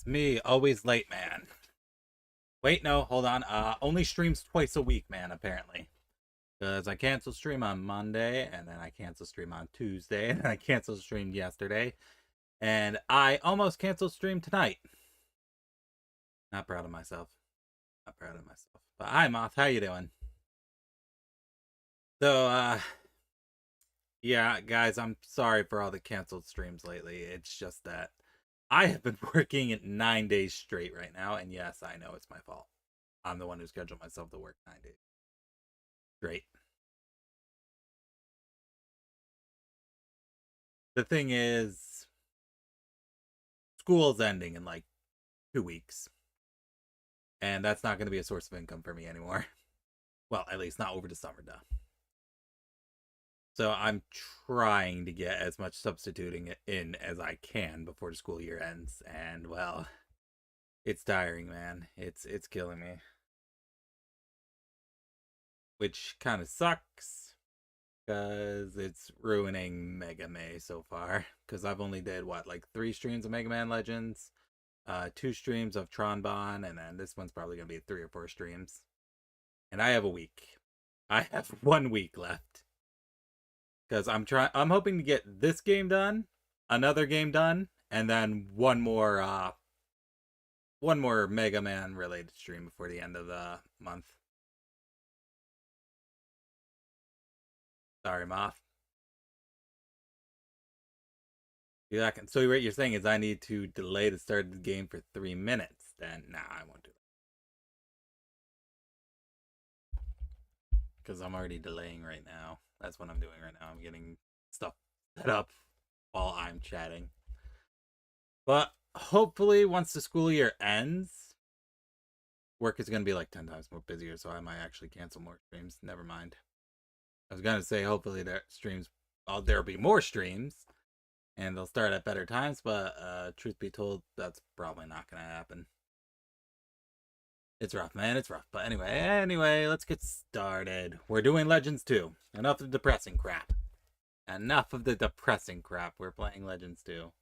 Me, always late, man. Wait, no, hold on. Only streams twice a week, man, apparently. Because I cancel stream on Monday, and then I cancel stream on Tuesday, and then I cancel stream yesterday. And I almost canceled stream tonight. Not proud of myself. Not proud of myself. But hi, Moth, how you doing? So, yeah, guys, I'm sorry for all the canceled streams lately. It's just that I have been working at 9 days straight right now, and yes, I know it's my fault. I'm the one who scheduled myself to work 9 days straight. The thing is, school's ending in like 2 weeks, and that's not going to be a source of income for me anymore. Well, at least not over the summer, though. So I'm trying to get as much substituting in as I can before the school year ends, and well, it's tiring, man. It's killing me, which kind of sucks because it's ruining Mega May so far. Because I've only did what, like 3 streams of Mega Man Legends, 2 streams of Tronbon, and then this one's probably gonna be 3 or 4 streams. And I have a week. I have 1 week left. Because I'm hoping to get this game done, another game done, and then one more Mega Man related stream before the end of the month. Sorry, Moth. So what you're saying is I need to delay the start of the game for 3 minutes. Then nah, I won't do it. Because I'm already delaying right now. That's what I'm doing right now. I'm getting stuff set up while I'm chatting. But hopefully once the school year ends, work is going to be like 10 times more busier, so I might actually cancel more streams. Never mind. I was going to say hopefully there'll be more streams, and they'll start at better times, but truth be told, that's probably not going to happen. It's rough, man. It's rough. But anyway, let's get started. We're doing Legends 2. Enough of the depressing crap. Enough of the depressing crap. We're playing Legends 2.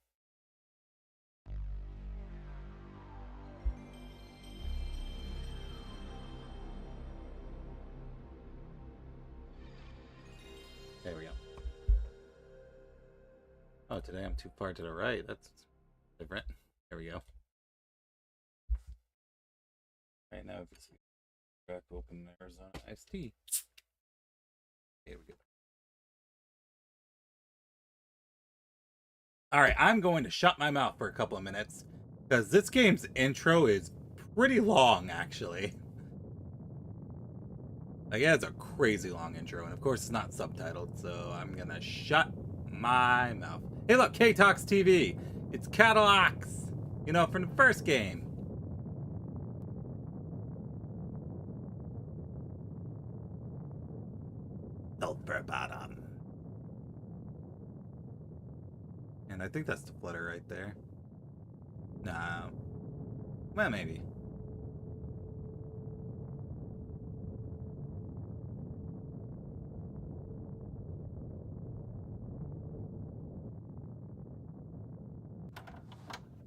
There we go. Oh, today I'm too far to the right. That's different. There we go. Right now, if you see crack open Arizona iced tea. There we go. Alright, I'm going to shut my mouth for a couple of minutes, because this game's intro is pretty long, actually. Like, yeah, it's a crazy long intro, and of course it's not subtitled, so I'm gonna shut my mouth. Hey look, K-Talks TV! It's Cadillacs! You know, from the first game. Silver bottom. And I think that's the flutter right there. No. Well, maybe.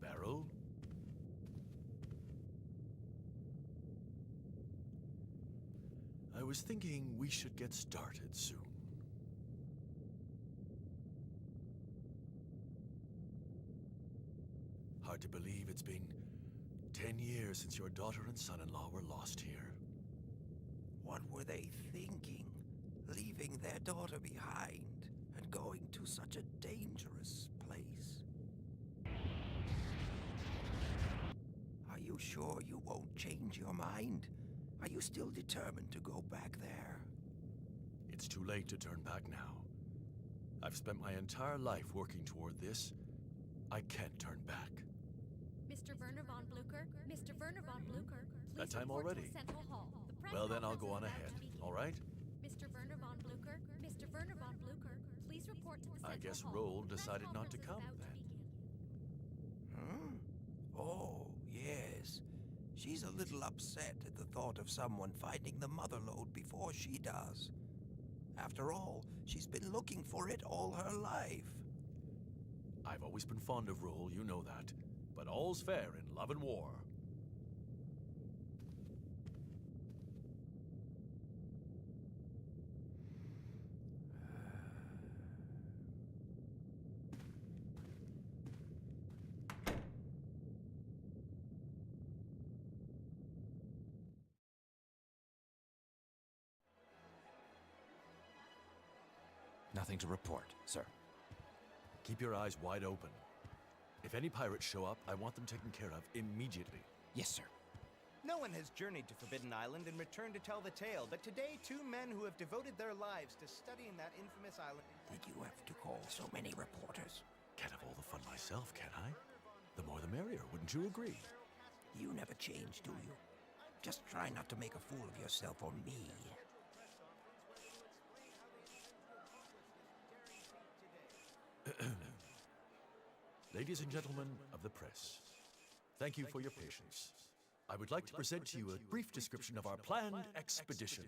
Barrel? I was thinking we should get started soon. Hard to believe it's been 10 years since your daughter and son-in-law were lost here. What were they thinking? Leaving their daughter behind and going to such a dangerous place. Are you sure you won't change your mind? Are you still determined to go back there? It's too late to turn back now. I've spent my entire life working toward this. I can't turn back. Mr. Werner von Blucher? Mr. Werner von Blucher? That time already? Well, then I'll go on ahead, all right? Mr. Werner von Blucher? Mr. Werner von Blucher, please report to the Central I guess Hall. Roll The press decided not to conference come is then. about to begin. Oh, yes. She's a little upset at the thought of someone finding the mother lode before she does. After all, she's been looking for it all her life. I've always been fond of Roll, you know that. but all's fair in love and war. Nothing to report, sir. Keep your eyes wide open. If any pirates show up, I want them taken care of immediately. Yes, sir. No one has journeyed to Forbidden Island and returned to tell the tale, but today 2 men who have devoted their lives to studying that infamous island... Did you have to call so many reporters? Can't have all the fun myself, can I? The more the merrier, wouldn't you agree? You never change, do you? Just try not to make a fool of yourself or me. Ladies and gentlemen of the press, thank you for your patience. I would like to present to you a brief description of our planned expedition.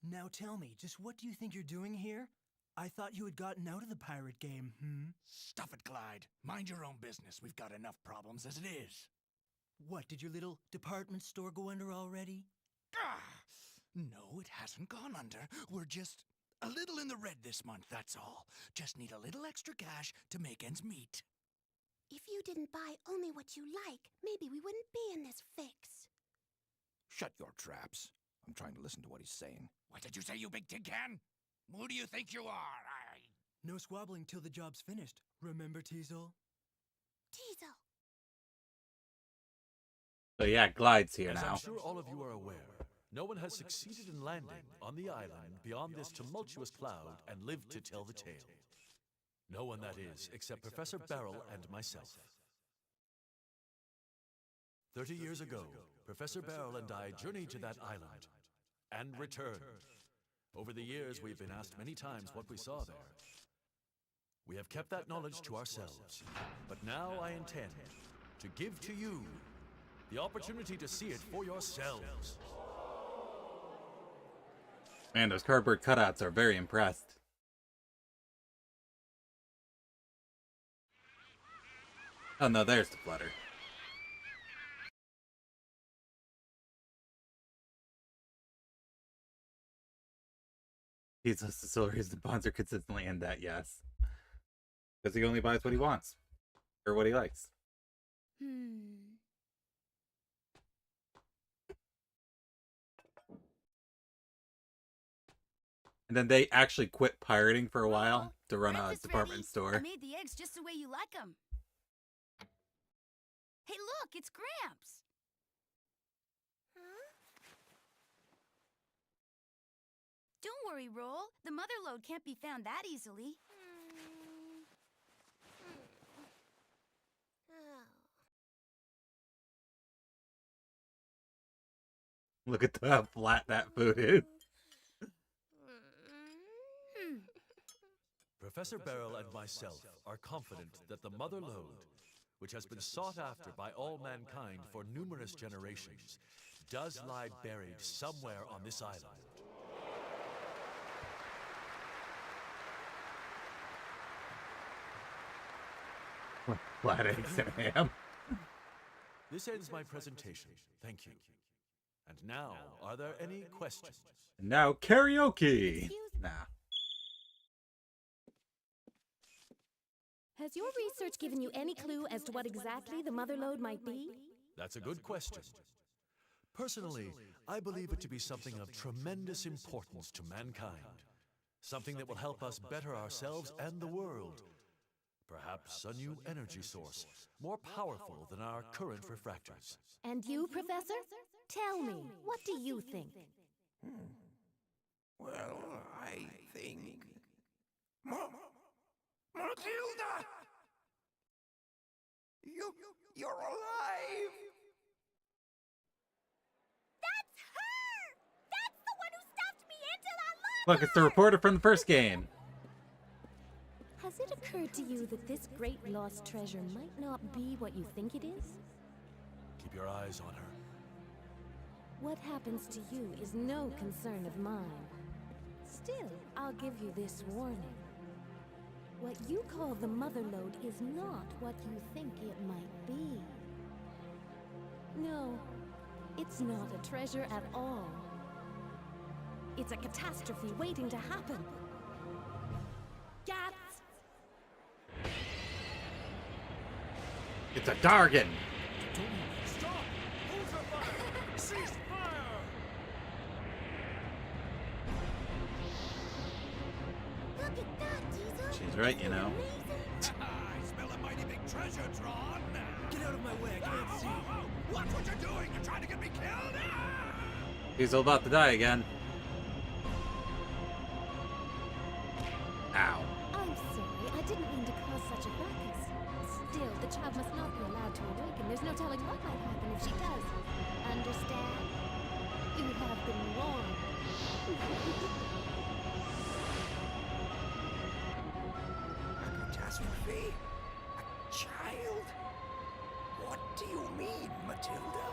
Now tell me, just what do you think you're doing here? I thought you had gotten out of the pirate game, Stuff it, Clyde. Mind your own business. We've got enough problems as it is. What, did your little department store go under already? Ah! No, it hasn't gone under. We're just a little in the red this month, that's all. Just need a little extra cash to make ends meet. If you didn't buy only what you like, maybe we wouldn't be in this fix. Shut your traps. I'm trying to listen to what he's saying. What did you say, you big tin can? Who do you think you are? No squabbling till the job's finished. Remember, Teasel? Teasel. So yeah, Glide's here As now. I'm sure all of you are aware, no one has succeeded in landing on the island beyond this tumultuous cloud and lived to tell the tale. No one, that is, except Professor Barrel and myself. 30 years ago, Professor Barrel and I journeyed to that island and returned. Over the years, we've been asked many times what we saw there. We have kept that knowledge to ourselves, but now I intend to give to you the opportunity to see it for yourselves. Man, those cardboard cutouts are very impressed. Oh no, there's the flutter. He's just the reason bonds are consistently in that, yes. Because he only buys what he wants. Or what he likes. And then they actually quit pirating for a while to run a department store. I made the eggs just the way you like them. Hey, look, it's Gramps. Don't worry, Roll. The mother lode can't be found that easily. Look at how flat that food is. Professor Barrel and myself are confident that the mother lode, which has been sought after by all mankind for numerous generations, does lie buried somewhere on this island. Flat eggs and ham. This ends my presentation. Thank you. And now, are there any questions? Now karaoke. Nah. Has your research given you any clue as to what exactly the mother lode might be? That's a good question. Personally, I believe it to be something of tremendous importance to mankind. Something that will help us better ourselves and the world. Perhaps a new energy source, more powerful than our current refractors. And you, Professor? Tell me, what do you think? Well, I think... Matilda! You're alive! That's her! That's the one who stuffed me into the locker! Look, it's the reporter from the first game. Has it occurred to you that this great lost treasure might not be what you think it is? Keep your eyes on her. What happens to you is no concern of mine. Still, I'll give you this warning. What you call the mother lode is not what you think it might be. No, it's not a treasure at all. It's a catastrophe waiting to happen. Gats! It's a Dargan! Stop! Hold your fire! Cease fire! Look at that, Diesel. She's right, you know. I smell a mighty big treasure, Tron! Get out of my way, I can't see. Watch what you're doing! You're trying to get me killed! He's all about to die again. Ow. I'm sorry, I didn't mean to cause such a ruckus. Still, the child must not be allowed to awaken. There's no telling what might happen if she does. Understand? You have been warned. A catastrophe? A child? What do you mean, Matilda?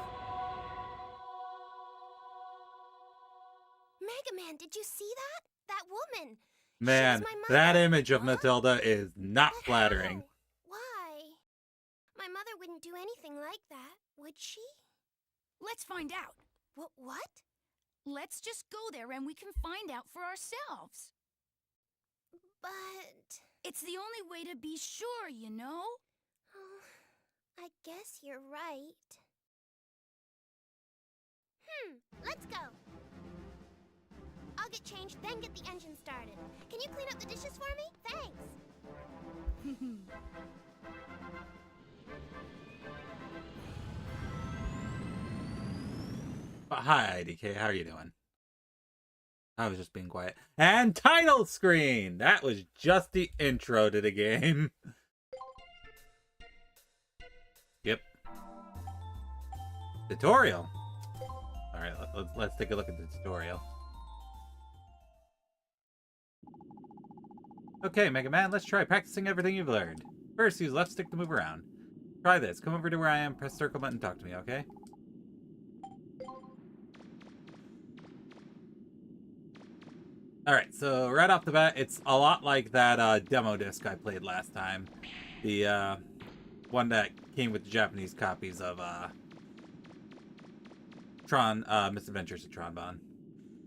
Mega Man, did you see that? That woman. Man, She's my mother. that image of Huh? Matilda is not But flattering. how? Why? My mother wouldn't do anything like that, would she? Let's find out. What? Let's just go there and we can find out for ourselves. But... It's the only way to be sure, you know? Oh, I guess you're right. Let's go. I'll get changed, then get the engine started. Can you clean up the dishes for me? Thanks. Hi, IDK. How are you doing? I was just being quiet. And title screen! That was just the intro to the game. Yep. Tutorial. Alright, let's take a look at the tutorial. Okay, Mega Man, let's try practicing everything you've learned. First, use left stick to move around. Try this. Come over to where I am, press circle button, talk to me, okay? Alright, so right off the bat, it's a lot like that demo disc I played last time. The one that came with the Japanese copies of Tron, Misadventures of Tronbon.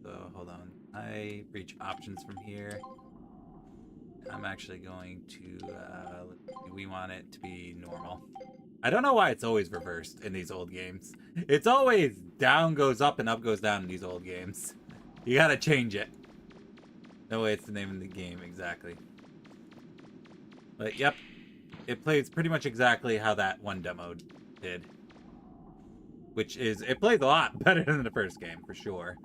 So, hold on. I reach options from here. I'm actually going to, we want it to be normal. I don't know why it's always reversed in these old games. It's always down goes up and up goes down in these old games. You gotta change it. No way, it's the name of the game, exactly. But, yep. It plays pretty much exactly how that one demo did. Which is, it plays a lot better than the first game, for sure.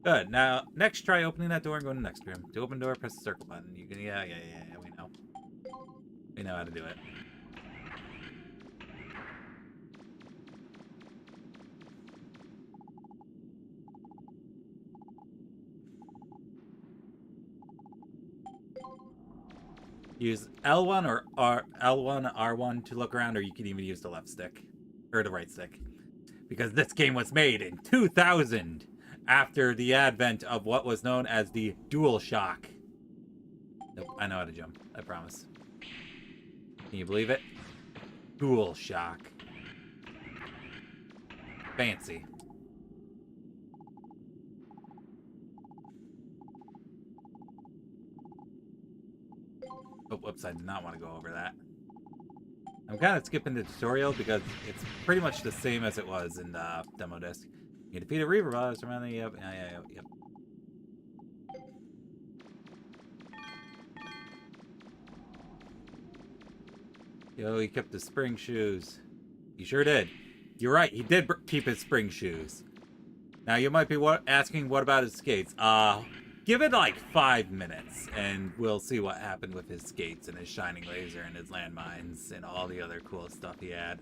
Good. Now, next, try opening that door and going to the next room. To open door, press the circle button. You can, yeah, we know. We know how to do it. Use L1 or L1, R1 to look around, or you can even use the left stick. Or the right stick. Because this game was made in 2000, after the advent of what was known as the DualShock. Nope, I know how to jump, I promise. Can you believe it? DualShock. Fancy. Oh, whoops, I did not want to go over that. I'm kind of skipping the tutorial because it's pretty much the same as it was in the demo disc. You defeat a Reaver boss around the, yep. Yo, he kept his spring shoes. He sure did. You're right, he did keep his spring shoes. Now, you might be asking, what about his skates? Give it like 5 minutes, and we'll see what happened with his skates and his shining laser and his landmines and all the other cool stuff he had.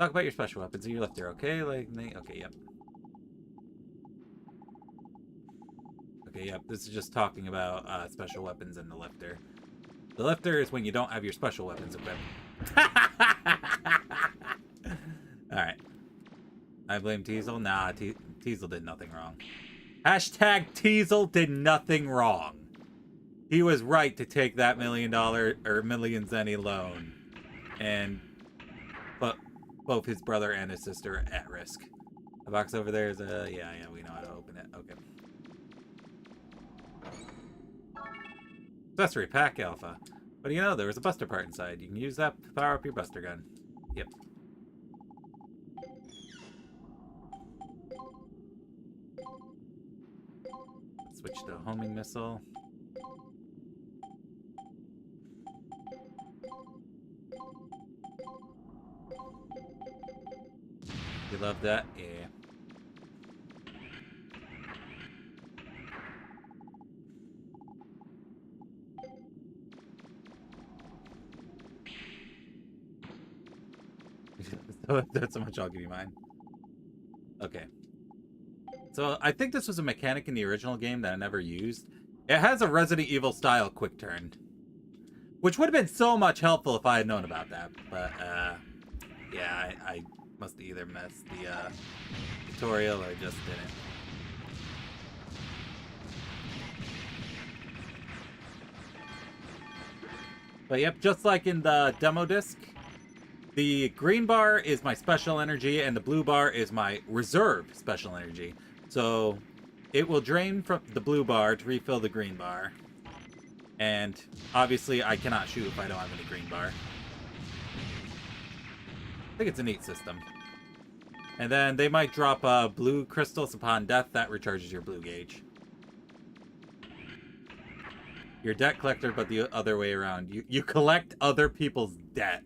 Talk about your special weapons and your lifter, okay? Okay, yep. Okay, yep, this is just talking about special weapons and the lifter. The lifter is when you don't have your special weapons equipped. Alright. I blame Teasel? Nah, Teasel did nothing wrong. Hashtag Teasel did nothing wrong. He was right to take that $1 million or million zenny loan and put both his brother and his sister at risk. The box over there is a... Yeah, we know how to open it. Okay. Accessory Pack Alpha. But you know, there was a buster part inside. You can use that to power up your buster gun. Yep. Switch to homing missile. You love that? Yeah. That's so much, I'll give you mine. Okay. So, I think this was a mechanic in the original game that I never used. It has a Resident Evil style quick turn. Which would have been so much helpful if I had known about that. But, yeah, I must have either missed the tutorial or just didn't. But yep, just like in the demo disc, the green bar is my special energy and the blue bar is my reserve special energy. So it will drain from the blue bar to refill the green bar. And obviously I cannot shoot if I don't have any green bar. I think it's a neat system. And then they might drop blue crystals upon death. That recharges your blue gauge. You're a debt collector, but the other way around. You collect other people's debt.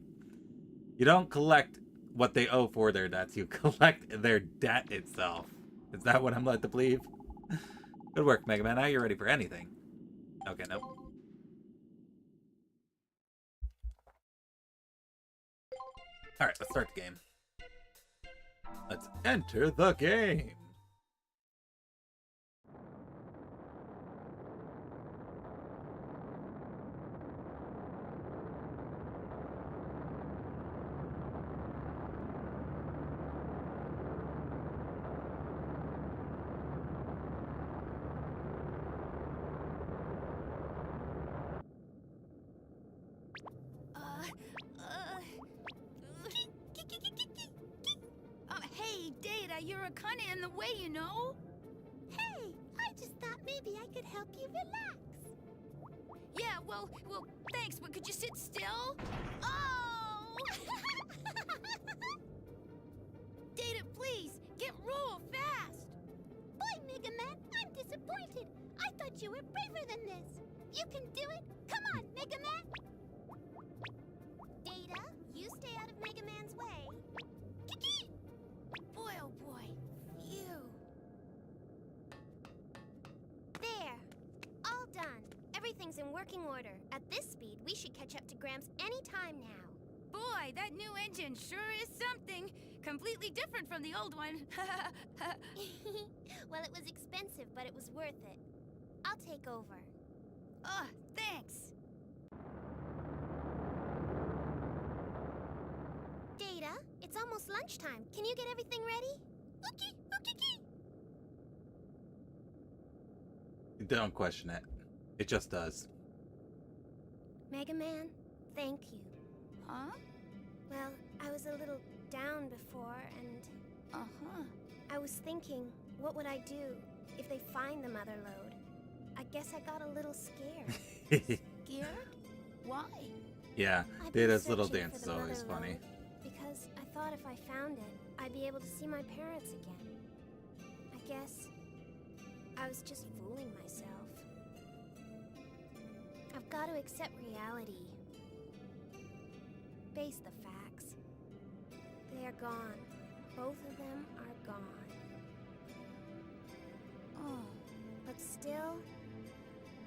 You don't collect what they owe for their debts. You collect their debt itself. Is that what I'm led to believe? Good work, Mega Man. Now you're ready for anything. Okay, nope. Alright, let's start the game. Let's enter the game. Hey, Data, you're a kinda in the way, you know? Hey, I just thought maybe I could help you relax. Yeah, well, thanks, but could you sit still? Oh! Data, please, get roll fast! Boy, Mega Man, I'm disappointed. I thought you were braver than this. You can do it. Come on, Mega Man. Data, you stay out of Mega Man's way. Kiki! Boy, oh boy, phew. There. All done. Everything's in working order. At this speed, we should catch up to Gramps any time now. Boy, that new engine sure is something. Completely different from the old one. Well, it was expensive, but it was worth it. I'll take over. Oh, thanks. Data, it's almost lunchtime. Can you get everything ready? Ookie, ookie, Don't question it. It just does. Mega Man, thank you. Huh? Well, I was a little down before, and Uh-huh. I was thinking, what would I do if they find the mother lode? I guess I got a little scared. Scared? Why? Yeah, I've been Data's little searching dance for is the always mother funny. lode because I thought if I found it, I'd be able to see my parents again. I guess I was just fooling myself. I've got to accept reality. Face the facts. They are gone. Both of them are gone. Oh. But still,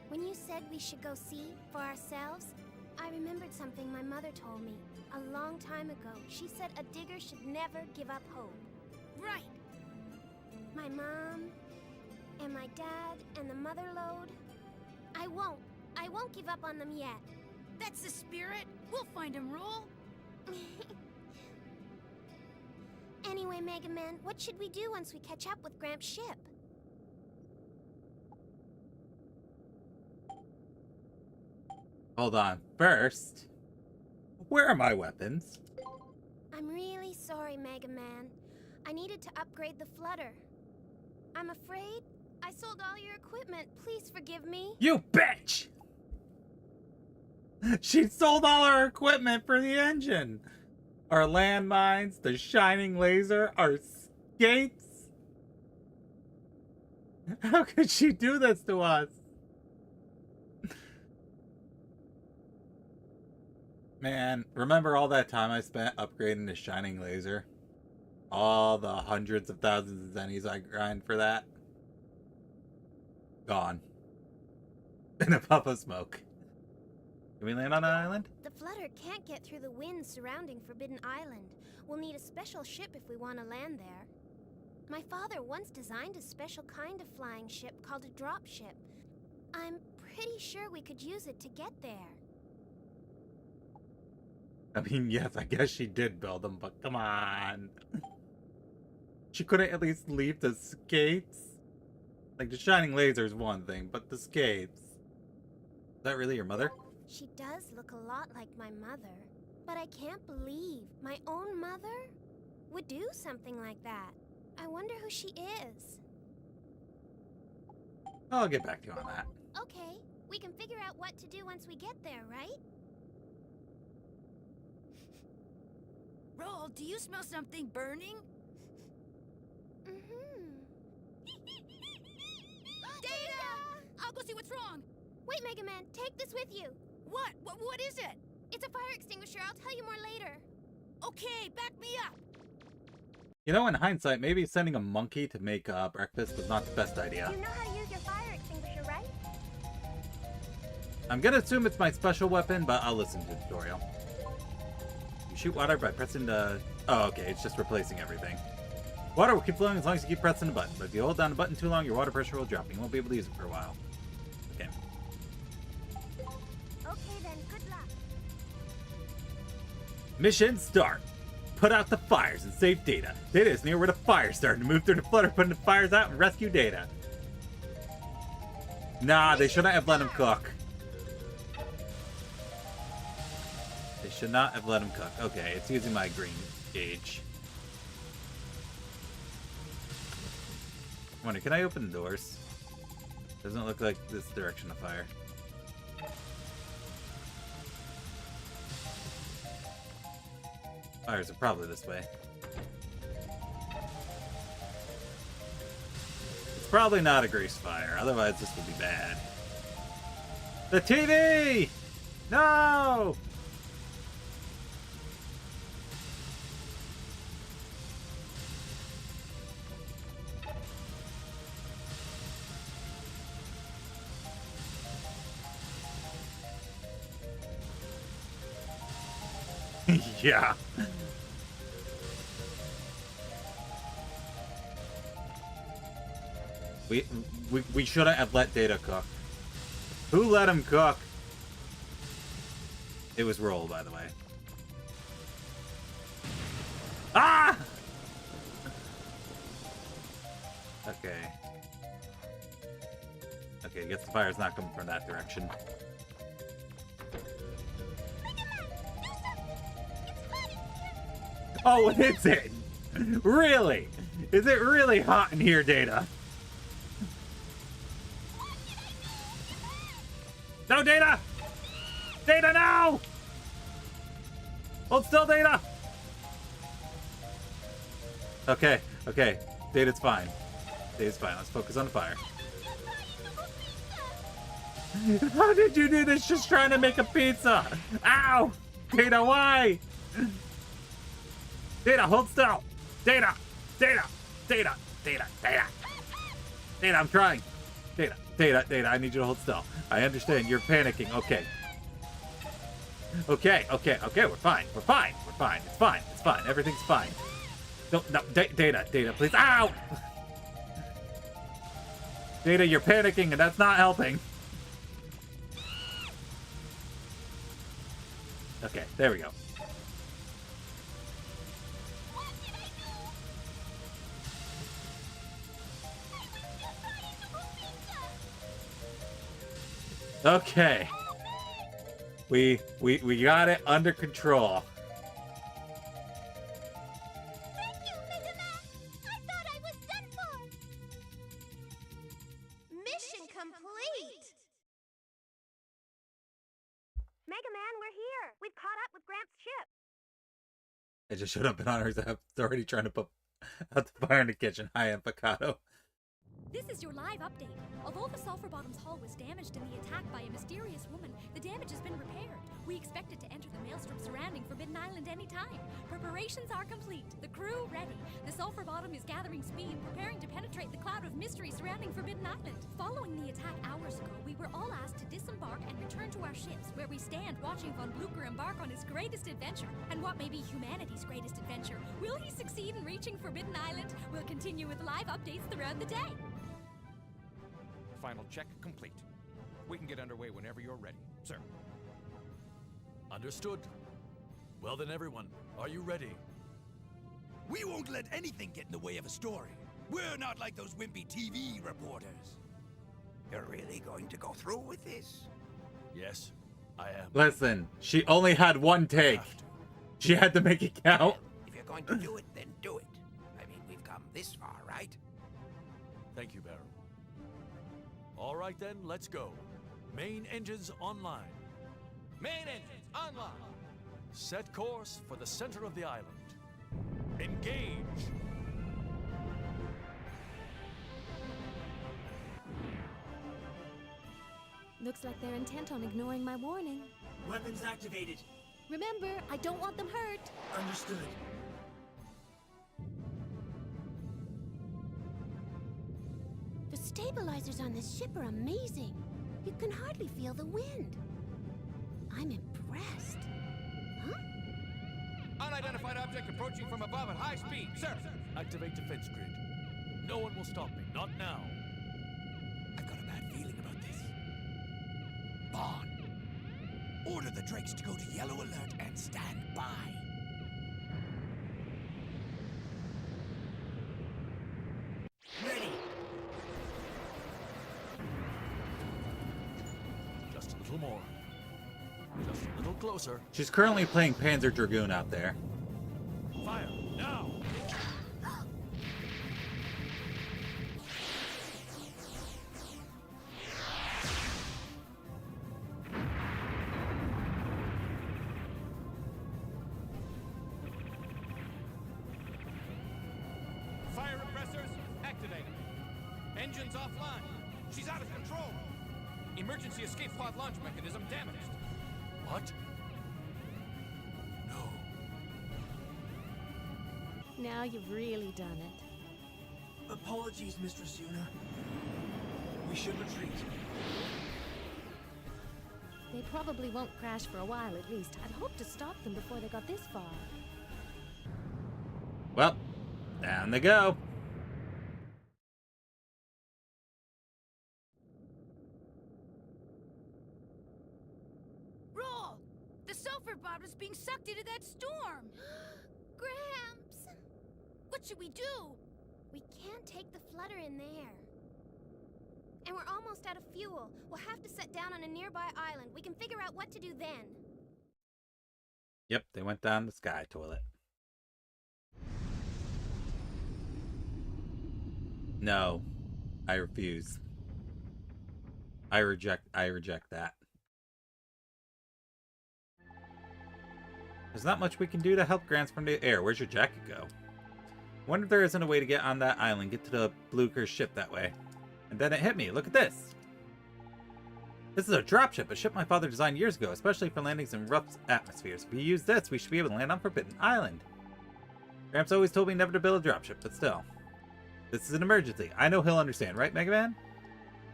when you said we should go see for ourselves, I remembered something my mother told me a long time ago. She said a digger should never give up hope. Right. My mom, and my dad, and the mother lode. I won't give up on them yet. That's the spirit. We'll find him, Roll. Anyway, Mega Man, what should we do once we catch up with Gramps' ship? Hold on. First, where are my weapons? I'm really sorry, Mega Man. I needed to upgrade the flutter. I'm afraid I sold all your equipment. Please forgive me. You bitch! She sold all our equipment for the engine. Our landmines, the shining laser, our skates. How could she do this to us? Man, remember all that time I spent upgrading the shining laser? All the hundreds of thousands of zennies I grind for that? Gone. In a puff of smoke. Can we land on an island? The flutter can't get through the winds surrounding Forbidden Island. We'll need a special ship if we want to land there. My father once designed a special kind of flying ship called a drop ship. I'm pretty sure we could use it to get there. I mean, yes, I guess she did build them, but come on. She couldn't at least leave the skates? Like, the shining laser is one thing, but the skates. Is that really your mother? She does look a lot like my mother, but I can't believe my own mother would do something like that. I wonder who she is. I'll get back to you on that. Okay, we can figure out what to do once we get there, right? Roll, do you smell something burning? Data! I'll go see what's wrong. Wait, Mega Man, take this with you. What? What is it? It's a fire extinguisher. I'll tell you more later. Okay, back me up. You know, in hindsight, maybe sending a monkey to make breakfast was not the best idea. You know how to use your fire extinguisher, right? I'm gonna assume it's my special weapon, but I'll listen to the tutorial. You shoot water by pressing the... Oh, okay, it's just replacing everything. Water will keep flowing as long as you keep pressing the button, but if you hold down the button too long, your water pressure will drop and you won't be able to use it for a while. Okay. Okay then, good luck. Mission start. Put out the fires and save Data. Data is near where the fire started to move through the flutter, putting the fires out and rescue Data. Nah, they shouldn't have let him cook. They should not have let him cook. Okay, it's using my green gauge. I wonder, can I open the doors? Doesn't look like this direction of fire. Fires are probably this way. It's probably not a grease fire, otherwise this would be bad. The TV! No! Yeah. We shouldn't have let Data cook. Who let him cook? It was Roll, by the way. Ah! Okay. Okay, I guess the fire's not coming from that direction. Oh, is it? Really? Is it really hot in here, Data? No, Data! Data, no! Hold still, Data! Okay, okay. Data's fine. Data's fine. Let's focus on the fire. How did you do this just trying to make a pizza? Ow! Data, why? Data, hold still! Data! Data! Data! Data! Data! Data, I'm trying! Data! Data! Data, I need you to hold still. I understand, you're panicking. Okay. Okay, okay, okay, we're fine. We're fine. We're fine. It's fine. It's fine. Everything's fine. No, no, Data! Data, please. Ow! Data, you're panicking and that's not helping. Okay, there we go. Okay. We got it under control. Thank you, Mega Man! I thought I was done for! Mission complete! Mega Man, we're here! We've caught up with Gramps' ship! I just showed up in Honor's app. It's already trying to put out the fire in the kitchen. Hi, Avocado. This is your live update. Although the Sulphur Bottom's hull was damaged in the attack by a mysterious woman, the damage has been repaired. We expect it to enter the maelstrom surrounding Forbidden Island any time. Preparations are complete. The crew ready. The Sulphur Bottom is gathering speed, preparing to penetrate the cloud of mystery surrounding Forbidden Island. Following the attack hours ago, we were all asked to disembark and return to our ships, where we stand watching Von Blucher embark on his greatest adventure, and what may be humanity's greatest adventure. Will he succeed in reaching Forbidden Island? We'll continue with live updates throughout the day. Final check complete. We can get underway whenever you're ready, sir. Understood. Well then, everyone, are you ready? We won't let anything get in the way of a story. We're not like those wimpy TV reporters. You're really going to go through with this? Yes, I am. Listen, she only had one take. Have to. She had to make it count. If you're going to do it, then do it. I mean, we've come this far, right? Thank you, Barrel. All right then, let's go. Main engines online. Main engines online. Set course for the center of the island. Engage! Looks like they're intent on ignoring my warning. Weapons activated. Remember, I don't want them hurt. Understood. The stabilizers on this ship are amazing. You can hardly feel the wind. I'm impressed. Huh? Unidentified object approaching from above at high speed, sir. Activate defense grid. No one will stop me, not now. I've got a bad feeling about this. Bond, order the Drakes to go to yellow alert and stand by. Ready. Just a little more. Just a little closer. She's currently playing Panzer Dragoon out there. Fire, now! Fire repressors activated. Engines offline. She's out of control. Emergency escape pod launch mechanism damaged. What? No. Now you've really done it. Apologies, Mistress Yuna. We should retreat. They probably won't crash for a while at least. I'd hoped to stop them before they got this far. Well, down they go. Roll! The sulfur bomb is being sucked into that storm! Gramps! What should we do? We can't take the flutter in there. And we're almost out of fuel. We'll have to set down on a nearby island. We can figure out what to do then. Yep, they went down the sky toilet. No, I refuse. I reject that. There's not much we can do to help Grants from the air. Where's your jacket go? Wonder if there isn't a way to get on that island, get to the Blucher ship that way. And then it hit me. Look at this. This is a dropship, a ship my father designed years ago, especially for landings in rough atmospheres. If we use this, we should be able to land on Forbidden Island. Gramps always told me never to build a dropship, but still. This is an emergency. I know he'll understand, right, Mega Man?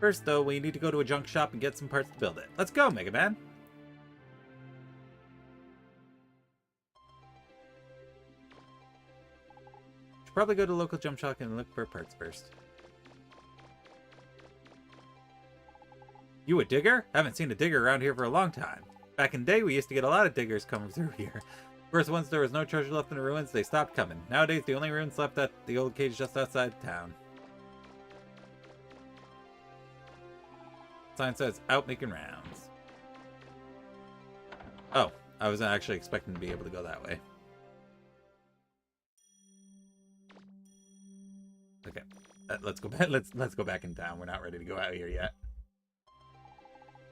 First, though, we need to go to a junk shop and get some parts to build it. Let's go, Mega Man! Should probably go to a local jump shop and look for parts first. You a digger? Haven't seen a digger around here for a long time. Back in the day, we used to get a lot of diggers coming through here. Of course, once there was no treasure left in the ruins, they stopped coming. Nowadays, the only ruins left at the old cage just outside town. Sign says, out making rounds. Oh, I wasn't actually expecting to be able to go that way. Okay, let's go back. Let's go back in town. We're not ready to go out here yet.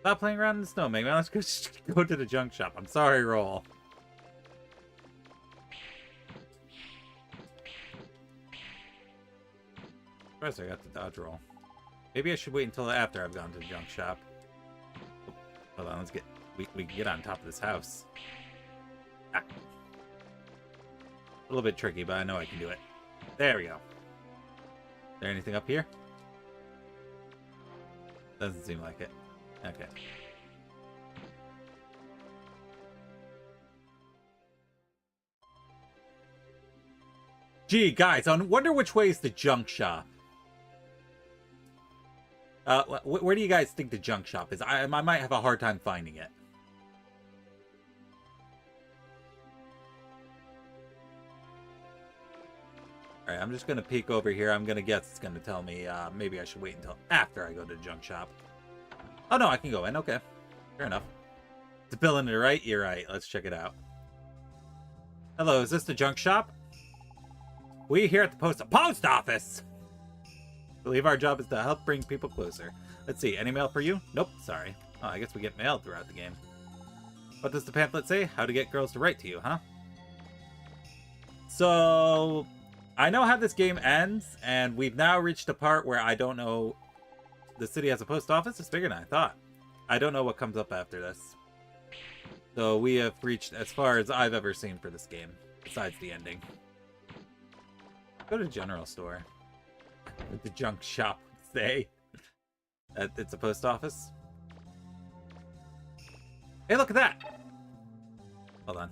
Stop playing around in the snow, man. Let's go to the junk shop. I'm sorry, Roll. First, I got the dodge roll. Maybe I should wait until after I've gone to the junk shop. Hold on, let's get... We can get on top of this house. Ah. A little bit tricky, but I know I can do it. There we go. Is there anything up here? Doesn't seem like it. Okay. Gee, guys, I wonder which way is the junk shop. Where do you guys think the junk shop is? I might have a hard time finding it. Alright, I'm just gonna peek over here. I'm gonna guess it's gonna tell me, maybe I should wait until after I go to the junk shop. Oh no, I can go in. Okay. Fair enough. It's a bill in the right? You're right. Let's check it out. Hello, is this the junk shop? We here at the post office! I believe our job is to help bring people closer. Let's see, any mail for you? Nope, sorry. Oh, I guess we get mail throughout the game. What does the pamphlet say? How to get girls to write to you, huh? So, I know how this game ends, and we've now reached a part where I don't know... The city has a post office? It's bigger than I thought. I don't know what comes up after this. So we have reached as far as I've ever seen for this game, besides the ending. Go to the general store. What the junk shop say? It's a post office. Hey, look at that! Hold on.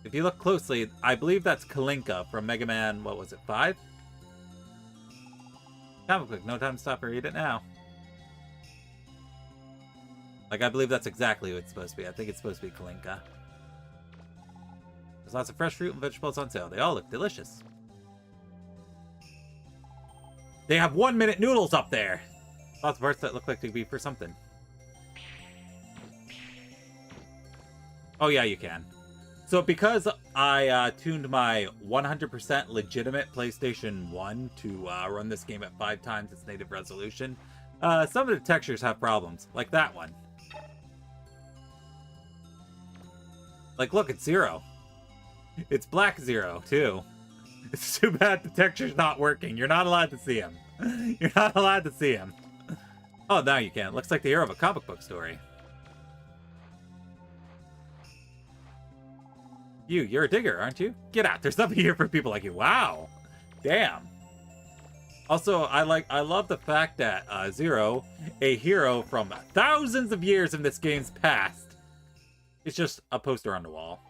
If you look closely, I believe that's Kalinka from Mega Man, what was it, 5? Comic book, no time to stop and read it now. Like, I believe that's exactly what it's supposed to be. I think it's supposed to be Kalinka. There's lots of fresh fruit and vegetables on sale. They all look delicious. They have 1-minute noodles up there! Lots of parts that look like to be for something. Oh yeah, you can. So because I tuned my 100% legitimate PlayStation 1 to run this game at 5 times its native resolution, some of the textures have problems, like that one. Like, look, it's 0. It's black 0, too. It's too bad the texture's not working. You're not allowed to see him. You're not allowed to see him. Oh, now you can. It looks like the hero of a comic book story. You're a digger, aren't you? Get out. There's nothing here for people like you. Wow. Damn. Also, I love the fact that Zero, a hero from thousands of years in this game's past, is just a poster on the wall.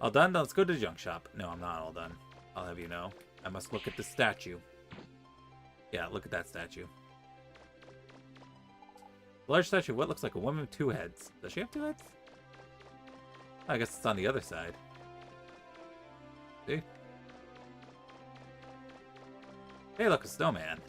All done? Now let's go to the junk shop. No, I'm not all done. I'll have you know. I must look at the statue. Yeah, look at that statue. A large statue of what looks like a woman with 2 heads. Does she have 2 heads? I guess it's on the other side. See? Hey, look, a snowman.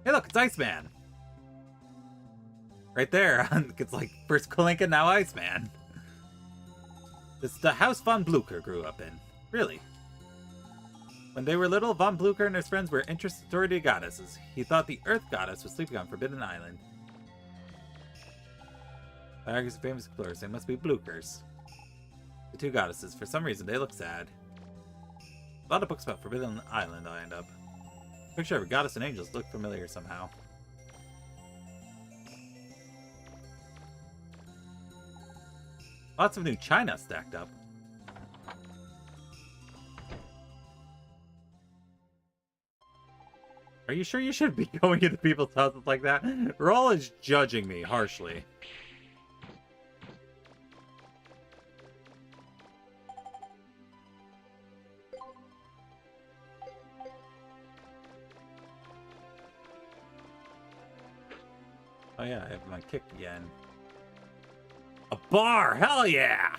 Hey, look, it's Iceman. Right there. It's like first Kalinka, now Iceman. This is the house Von Blucher grew up in. Really? When they were little, Von Blucher and his friends were interested in sorority goddesses. He thought the Earth Goddess was sleeping on Forbidden Island. Biographies of famous explorers, they must be Bluchers. The 2 goddesses, for some reason, they look sad. A lot of books about Forbidden Island I end up. Picture of goddess and angels look familiar somehow. Lots of new china stacked up. Are you sure you shouldn't be going into people's houses like that? Roll is judging me harshly. Oh yeah, I have my kick again. A bar! Hell yeah!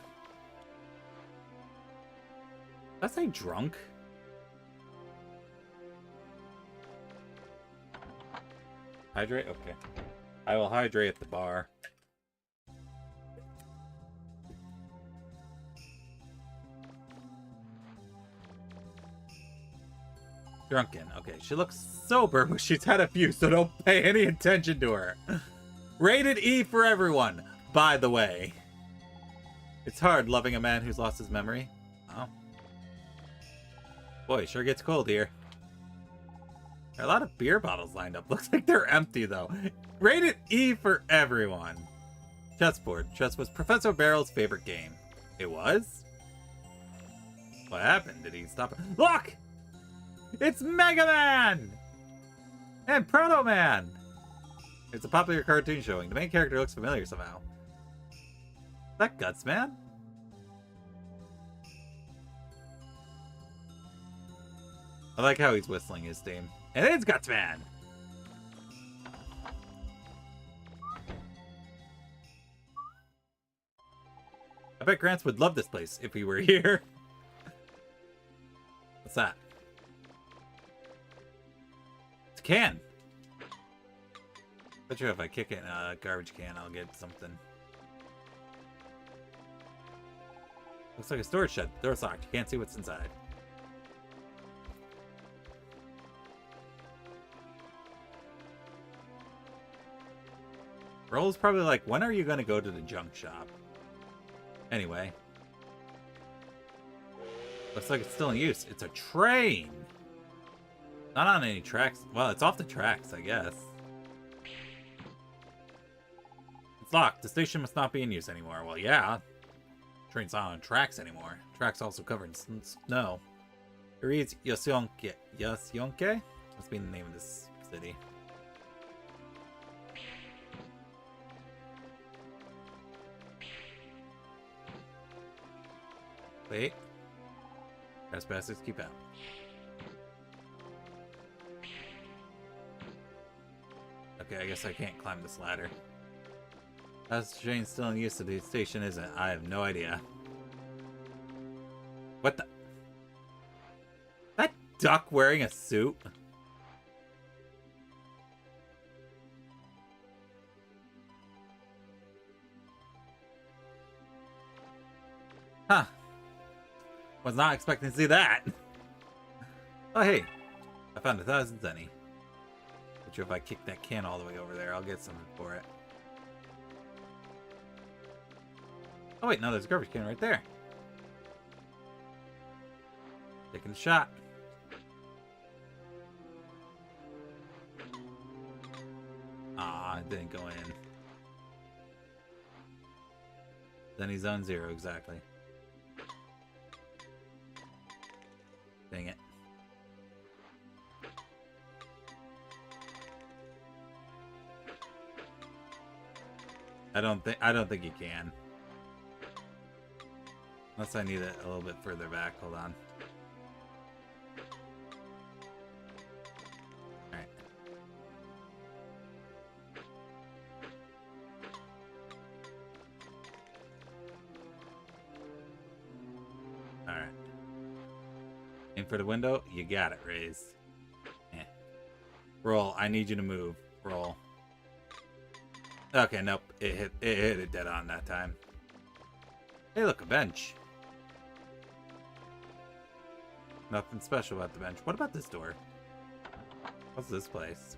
Did I say drunk? Hydrate? Okay. I will hydrate at the bar. Drunken. Okay, she looks sober, but she's had a few, so don't pay any attention to her. Rated E for everyone, by the way. It's hard loving a man who's lost his memory. Oh. Boy, it sure gets cold here. There are a lot of beer bottles lined up. Looks like they're empty, though. Rated E for everyone. Chessboard. Chess was Professor Barrel's favorite game. It was? What happened? Did he stop it? Look! It's Mega Man! And Proto Man! It's a popular cartoon showing. The main character looks familiar somehow. Is that Guts Man? I like how he's whistling his theme. And it's Guts Man! I bet Grants would love this place if he were here. What's that? It's a can. Bet you if I kick it in a garbage can, I'll get something. Looks like a storage shed. Door's locked. You can't see what's inside. Roll's probably like, when are you going to go to the junk shop? Anyway. Looks like it's still in use. It's a train! Not on any tracks. Well, it's off the tracks, I guess. It's locked. The station must not be in use anymore. Well, yeah. Train's not on tracks anymore. Tracks also covered in snow. It reads Yosionke. Yosionke? Must be the name of this city. Wait. Trespassers, keep out. Okay, I guess I can't climb this ladder. How's the train still in use if the station isn't? I have no idea. What the? That duck wearing a suit? Huh. Was not expecting to see that. Oh, hey. I found 1,000 zenny. Bet you if I kick that can all the way over there, I'll get something for it. Oh, wait, no, there's a garbage can right there. Taking a shot. Ah, it didn't go in. Then he's on 0, exactly. Dang it. I don't think you can. Unless I need it a little bit further back. Hold on. Alright. Alright. Aim for the window. You got it, Raze. Eh. Roll. I need you to move. Roll. Okay, nope. It hit it dead on that time. Hey, look, a bench. Nothing special about the bench. What about this door? What's this place?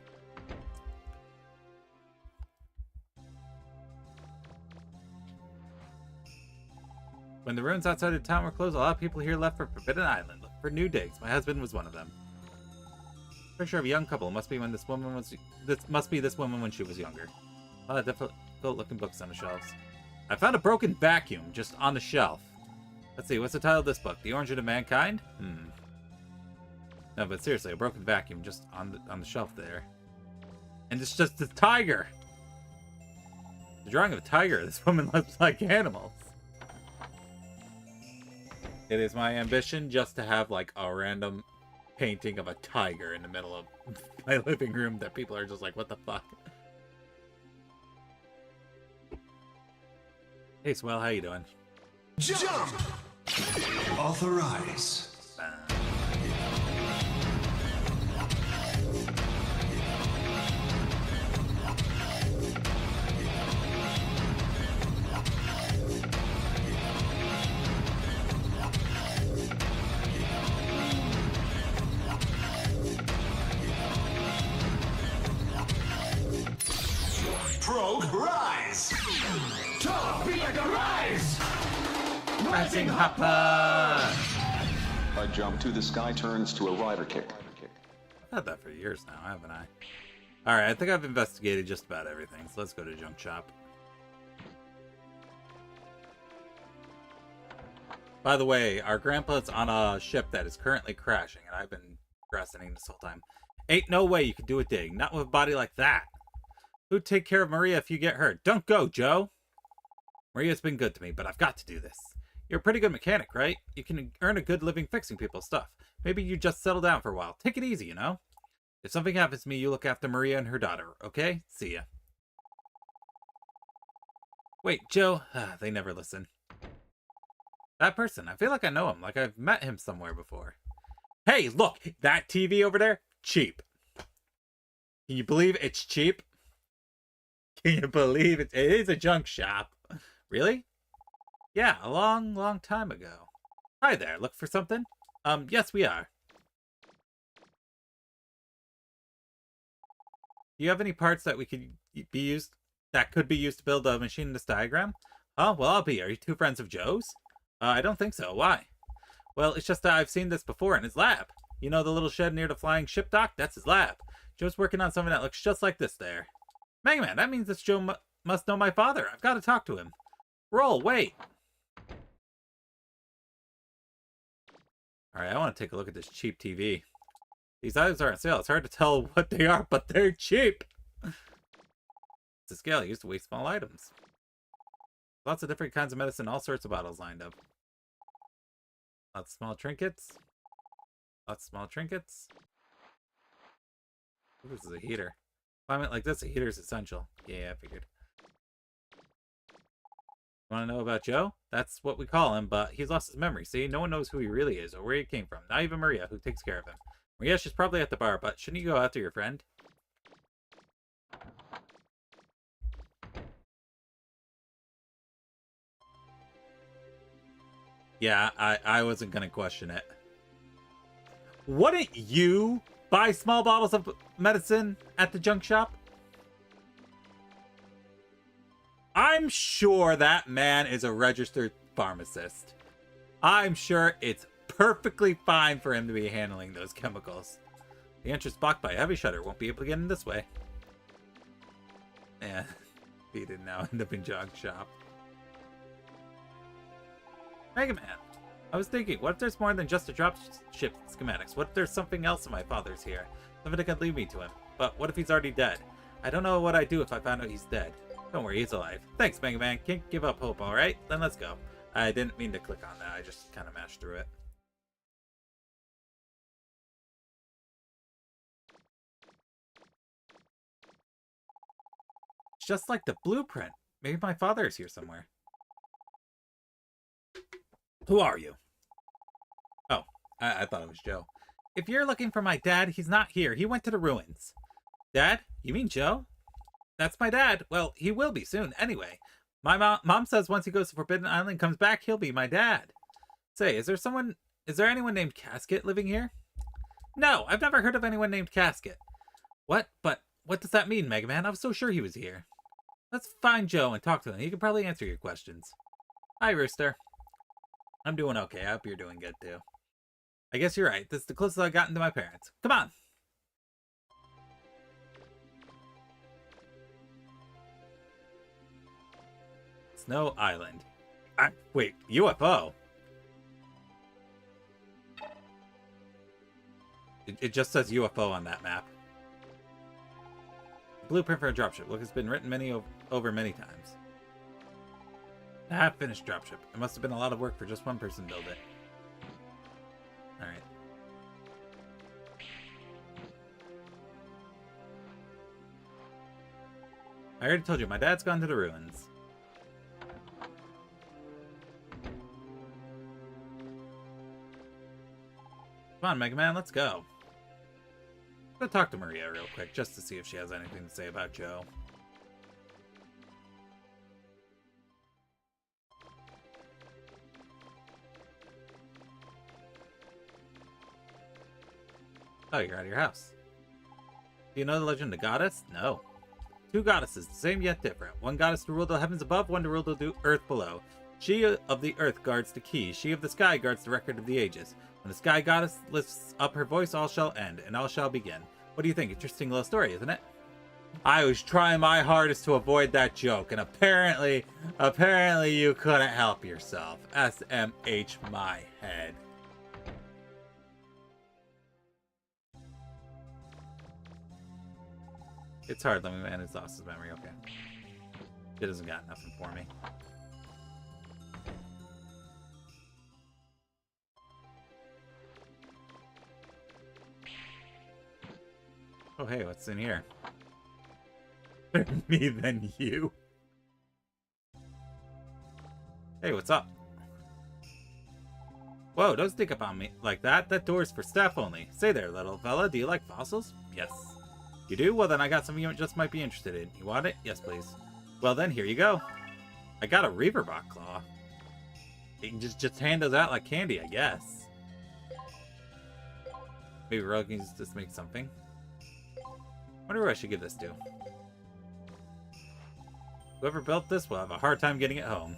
When the ruins outside of town were closed, a lot of people here left for Forbidden Island, looking for new digs. My husband was one of them. Picture of a young couple. Must be this woman when she was younger. A lot of difficult-looking books on the shelves. I found a broken vacuum just on the shelf. Let's see, what's the title of this book? The Origin of Mankind? No, but seriously, a broken vacuum just on the shelf there. And it's just a tiger! The drawing of a tiger. This woman looks like animals. It is my ambition just to have, like, a random painting of a tiger in the middle of my living room that people are just like, what the fuck? Hey, Swell, how you doing? Jump! Authorize. Gold, rise! Torpedo, rise! Rising Hopper! A jump to the sky turns to a rider kick. I've had that for years now, haven't I? Alright, I think I've investigated just about everything, so let's go to Junk Shop. By the way, our grandpa's on a ship that is currently crashing, and I've been procrastinating this whole time. Ain't no way you could do a dig, not with a body like that. Who'd take care of Maria if you get hurt? Don't go, Joe! Maria's been good to me, but I've got to do this. You're a pretty good mechanic, right? You can earn a good living fixing people's stuff. Maybe you just settle down for a while. Take it easy, you know? If something happens to me, you look after Maria and her daughter, okay? See ya. Wait, Joe? They never listen. That person, I feel like I know him, like I've met him somewhere before. Hey, look! That TV over there? Cheap. Can you believe it's cheap? Can you believe it? It is a junk shop. Really? Yeah, a long time ago. Hi there, look for something? Yes we are. Do you have any parts that could be used to build a machine in this diagram? Oh, well I'll be. Are you two friends of Joe's? I don't think so. Why? Well, it's just that I've seen this before in his lab. You know the little shed near the flying ship dock? That's his lab. Joe's working on something that looks just like this there. Mega Man, that means this Joe must know my father. I've got to talk to him. Roll, wait. Alright, I want to take a look at this cheap TV. These items are on sale. It's hard to tell what they are, but they're cheap. It's a scale used to weigh small items. Lots of different kinds of medicine, all sorts of bottles lined up. Lots of small trinkets. Lots of small trinkets. Ooh, this is a heater. Climate like this, a heater is essential. Yeah, I figured. Want to know about Joe? That's what we call him, but he's lost his memory. See, no one knows who he really is or where he came from. Not even Maria, who takes care of him. Maria, she's probably at the bar, but shouldn't you go after your friend? Yeah, I wasn't gonna question it. Wouldn't you buy small bottles of medicine at the junk shop? I'm sure that man is a registered pharmacist. I'm sure it's perfectly fine for him to be handling those chemicals. The entrance blocked by a heavy shutter. Won't be able to get in this way. Yeah, he did now end up in junk shop. Mega Man, I was thinking, what if there's more than just a dropship schematics? What if there's something else in my father's here? Something that could lead me to him. But what if he's already dead? I don't know what I'd do if I found out he's dead. Don't worry, he's alive. Thanks, Mega Man. Can't give up hope, alright? Then let's go. I didn't mean to click on that. I just kind of mashed through it. It's just like the blueprint. Maybe my father is here somewhere. Who are you? Oh, I thought it was Joe. If you're looking for my dad, he's not here. He went to the ruins. Dad? You mean Joe? That's my dad. Well, he will be soon. Anyway, my mom says once he goes to Forbidden Island and comes back, he'll be my dad. Say, is there anyone named Casket living here? No, I've never heard of anyone named Casket. What? But what does that mean, Mega Man? I was so sure he was here. Let's find Joe and talk to him. He can probably answer your questions. Hi, Rooster. I'm doing okay. I hope you're doing good, too. I guess you're right. This is the closest I've gotten to my parents. Come on! Snow Island. Wait, UFO? It just says UFO on that map. Blueprint for a dropship. Look, it's been written over many times. A half-finished dropship. It must have been a lot of work for just one person to build it. Alright. I already told you, my dad's gone to the ruins. Come on, Mega Man, let's go. Go talk to Maria real quick, just to see if she has anything to say about Joe. Oh, you're out of your house. Do you know the legend of the goddess? No. Two goddesses, the same yet different. One goddess to rule the heavens above, one to rule the earth below. She of the earth guards the key. She of the sky guards the record of the ages. When the sky goddess lifts up her voice, all shall end, and all shall begin. What do you think? Interesting little story, isn't it? I was trying my hardest to avoid that joke, and apparently you couldn't help yourself. SMH my head. It's hard, let me manage lost his memory, okay. It hasn't got nothing for me. Oh hey, what's in here? Me than you. Hey, what's up? Whoa, don't sneak up on me like that. That door's for staff only. Say there, little fella, do you like fossils? Yes. You do? Well then I got something you just might be interested in. You want it? Yes, please. Well then, here you go. I got a Reaverbot claw. You can just hand those out like candy, I guess. Maybe Rogue can just make something. Wonder who I should give this to. Whoever built this will have a hard time getting it home.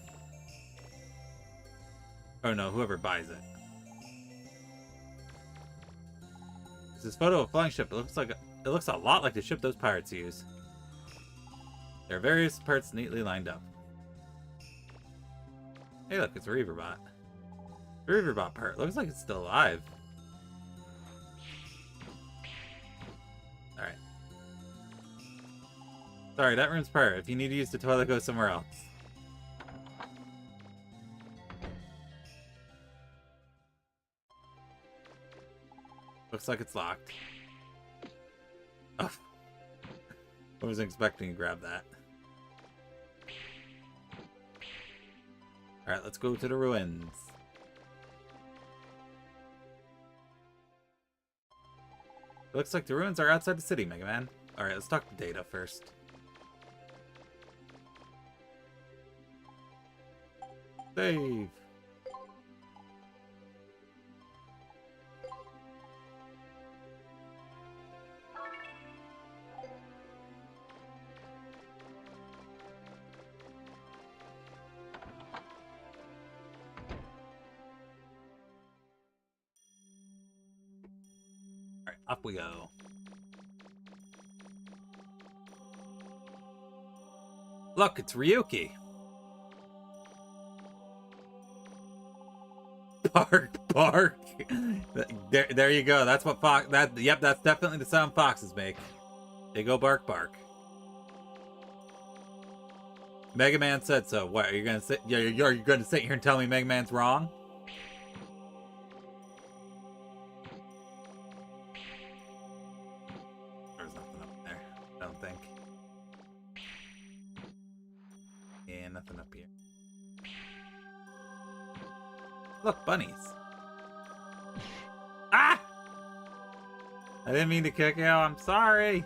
Oh no, whoever buys it. This is a photo of a flying ship. It looks a lot like the ship those pirates use. There are various parts neatly lined up. Hey look, it's a Reaverbot. The Reaverbot part looks like it's still alive. Alright. Sorry, that room's private. If you need to use the toilet, go somewhere else. Looks like it's locked. Oh. I wasn't expecting to grab that. Alright, let's go to the ruins. It looks like the ruins are outside the city, Mega Man. Alright, let's talk to Data first. Save. Alright, up we go. Look, it's Ryuki. Bark, bark. There you go. That's what fox. Yep, that's definitely the sound foxes make. They go bark, bark. Mega Man said so. What are you gonna say? You're gonna sit here and tell me Mega Man's wrong? There's nothing up there. I don't think. And nothing up here. Look, bunnies. Ah! I didn't mean to kick you. I'm sorry.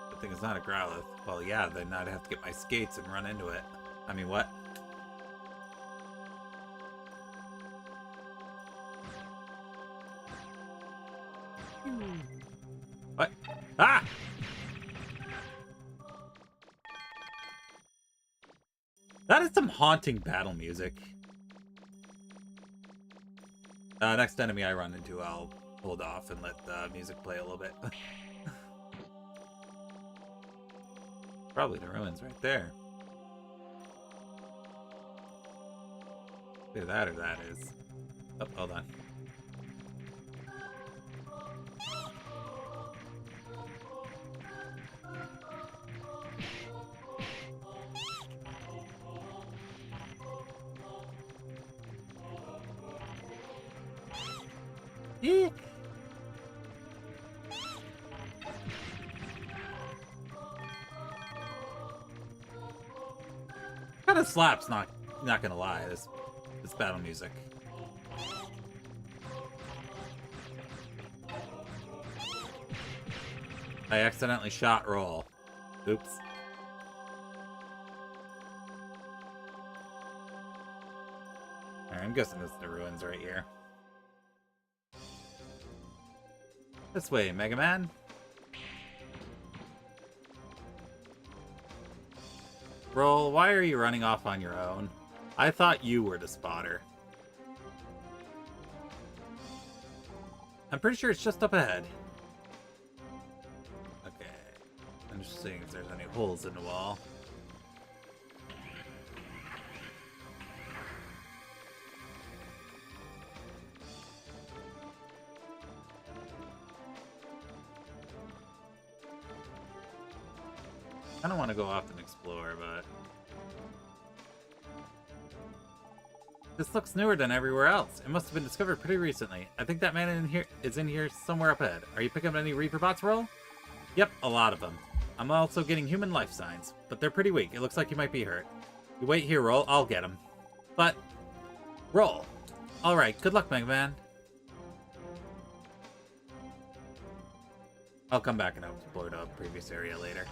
Good thing it's not a Growlithe. Well, yeah, then I'd have to get my skates and run into it. I mean, what? What? Ah! That is some haunting battle music. Next enemy I run into, I'll hold off and let the music play a little bit. Probably the ruins right there. Either that or that is. Oh, hold on. Eek. Kind of slaps, not gonna lie. This battle music. I accidentally shot roll. Oops. Alright, I'm guessing this is the ruins right here. This way, Mega Man. Roll, why are you running off on your own? I thought you were the spotter. I'm pretty sure it's just up ahead. Okay. I'm just seeing if there's any holes in the wall. I don't want to go off and explore, but... This looks newer than everywhere else. It must have been discovered pretty recently. I think that man is in here somewhere up ahead. Are you picking up any Reaper bots, Roll? Yep, a lot of them. I'm also getting human life signs, but they're pretty weak. It looks like you might be hurt. You wait here, Roll. I'll get him. But... Roll. Alright, good luck, Mega Man. I'll come back and explore the previous area later.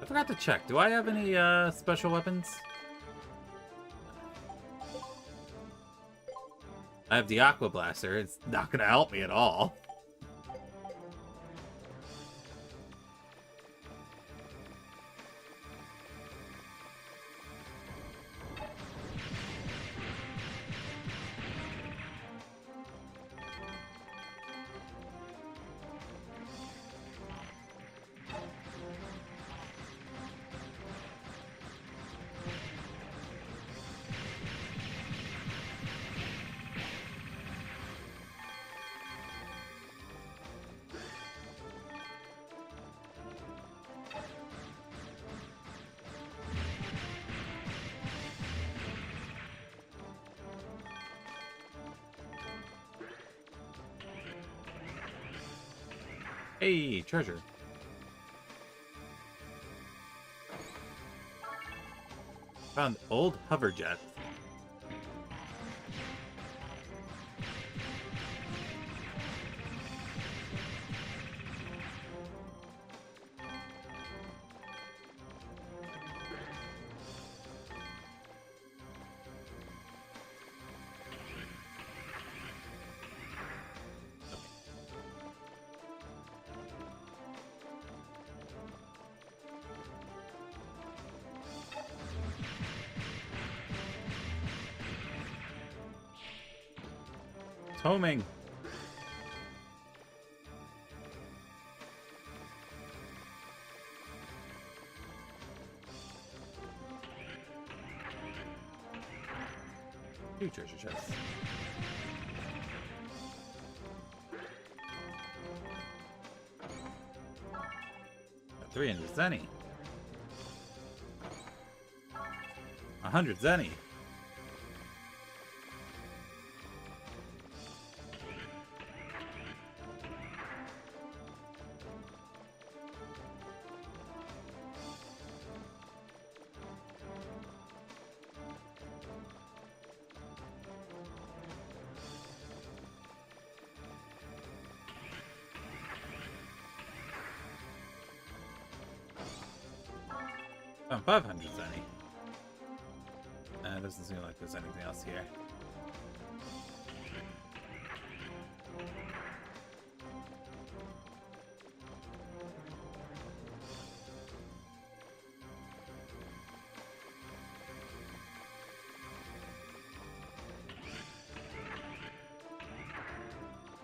I forgot to check. Do I have any special weapons? I have the Aqua Blaster. It's not going to help me at all. Hey, treasure. Found old hover jet. Homing. Two treasure chests. Got 300 zenny. 100 zenny. Oh, 500 zenny. Doesn't seem like there's anything else here.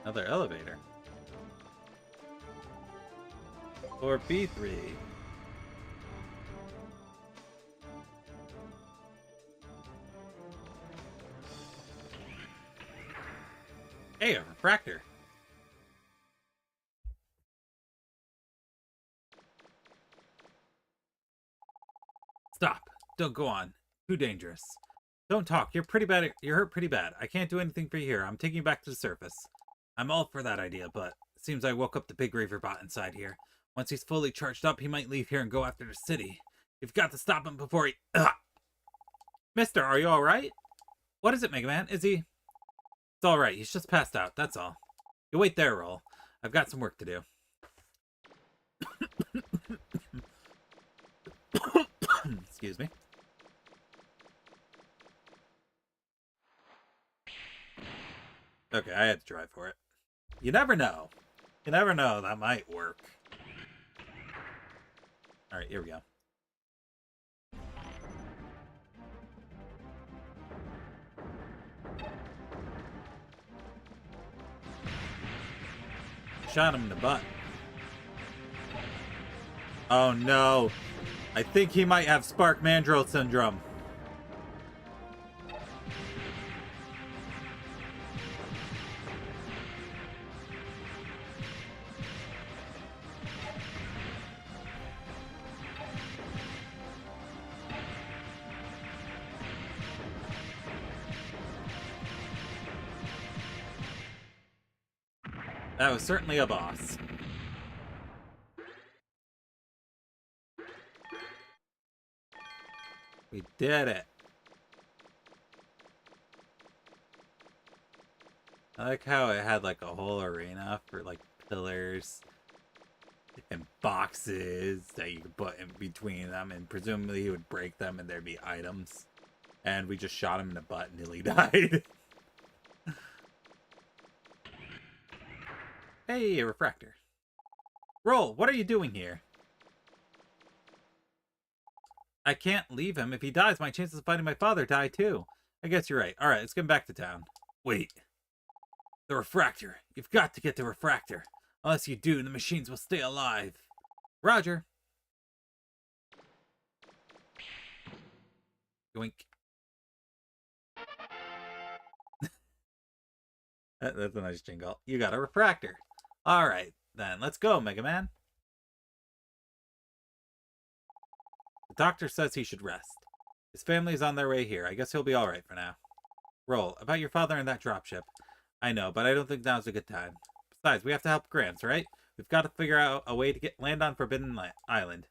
Another elevator. Floor B3. Hey, a refractor. Stop. Don't go on. Too dangerous. Don't talk. You're pretty bad. You're hurt pretty bad. I can't do anything for you here. I'm taking you back to the surface. I'm all for that idea, but it seems I woke up the big Raver bot inside here. Once he's fully charged up, he might leave here and go after the city. You've got to stop him before he... Ugh. Mister, are you alright? What is it, Mega Man? Is he... It's alright, he's just passed out, that's all. You wait there, Roll. I've got some work to do. Excuse me. Okay, I had to try for it. You never know. You never know. That might work. Alright, here we go. Shot him in the butt. Oh no. I think he might have Spark Mandrill syndrome. That was certainly a boss. We did it. I like how it had like a whole arena for like pillars and boxes that you could put in between them, and presumably he would break them and there'd be items. And we just shot him in the butt until he died. Hey, a refractor. Roll, what are you doing here? I can't leave him. If he dies, my chances of finding my father die too. I guess you're right. Alright, let's get back to town. Wait. The refractor. You've got to get the refractor. Unless you do, the machines will stay alive. Roger. Yoink. That's a nice jingle. You got a refractor. Alright, then. Let's go, Mega Man. The doctor says he should rest. His family's on their way here. I guess he'll be alright for now. Roll, about your father and that dropship. I know, but I don't think now's a good time. Besides, we have to help Gramps, right? We've got to figure out a way to land on Forbidden Island.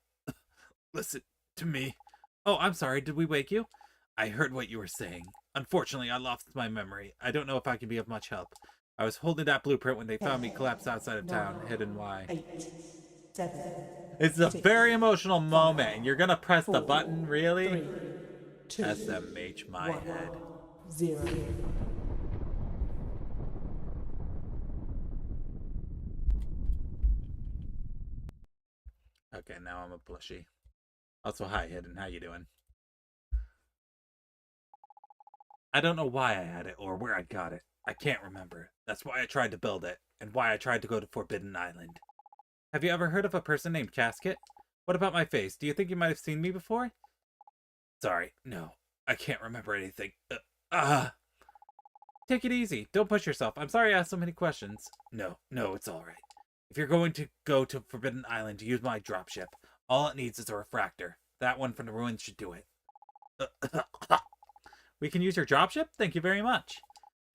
Listen to me. Oh, I'm sorry. Did we wake you? I heard what you were saying. Unfortunately, I lost my memory. I don't know if I can be of much help. I was holding that blueprint when they found me collapsed outside of town, hidden why. 8, 7. It's a 6, very emotional moment, 5, and you're gonna press 4, the button, really? 3, 2, SMH my 1, head. 0. Okay, now I'm a plushie. Also, hi, Hidden. How you doing? I don't know why I had it or where I got it. I can't remember. That's why I tried to build it, and why I tried to go to Forbidden Island. Have you ever heard of a person named Casket? What about my face? Do you think you might have seen me before? Sorry, no. I can't remember anything. Take it easy. Don't push yourself. I'm sorry I asked so many questions. No, it's alright. If you're going to go to Forbidden Island to use my dropship, all it needs is a refractor. That one from the ruins should do it. We can use your dropship? Thank you very much.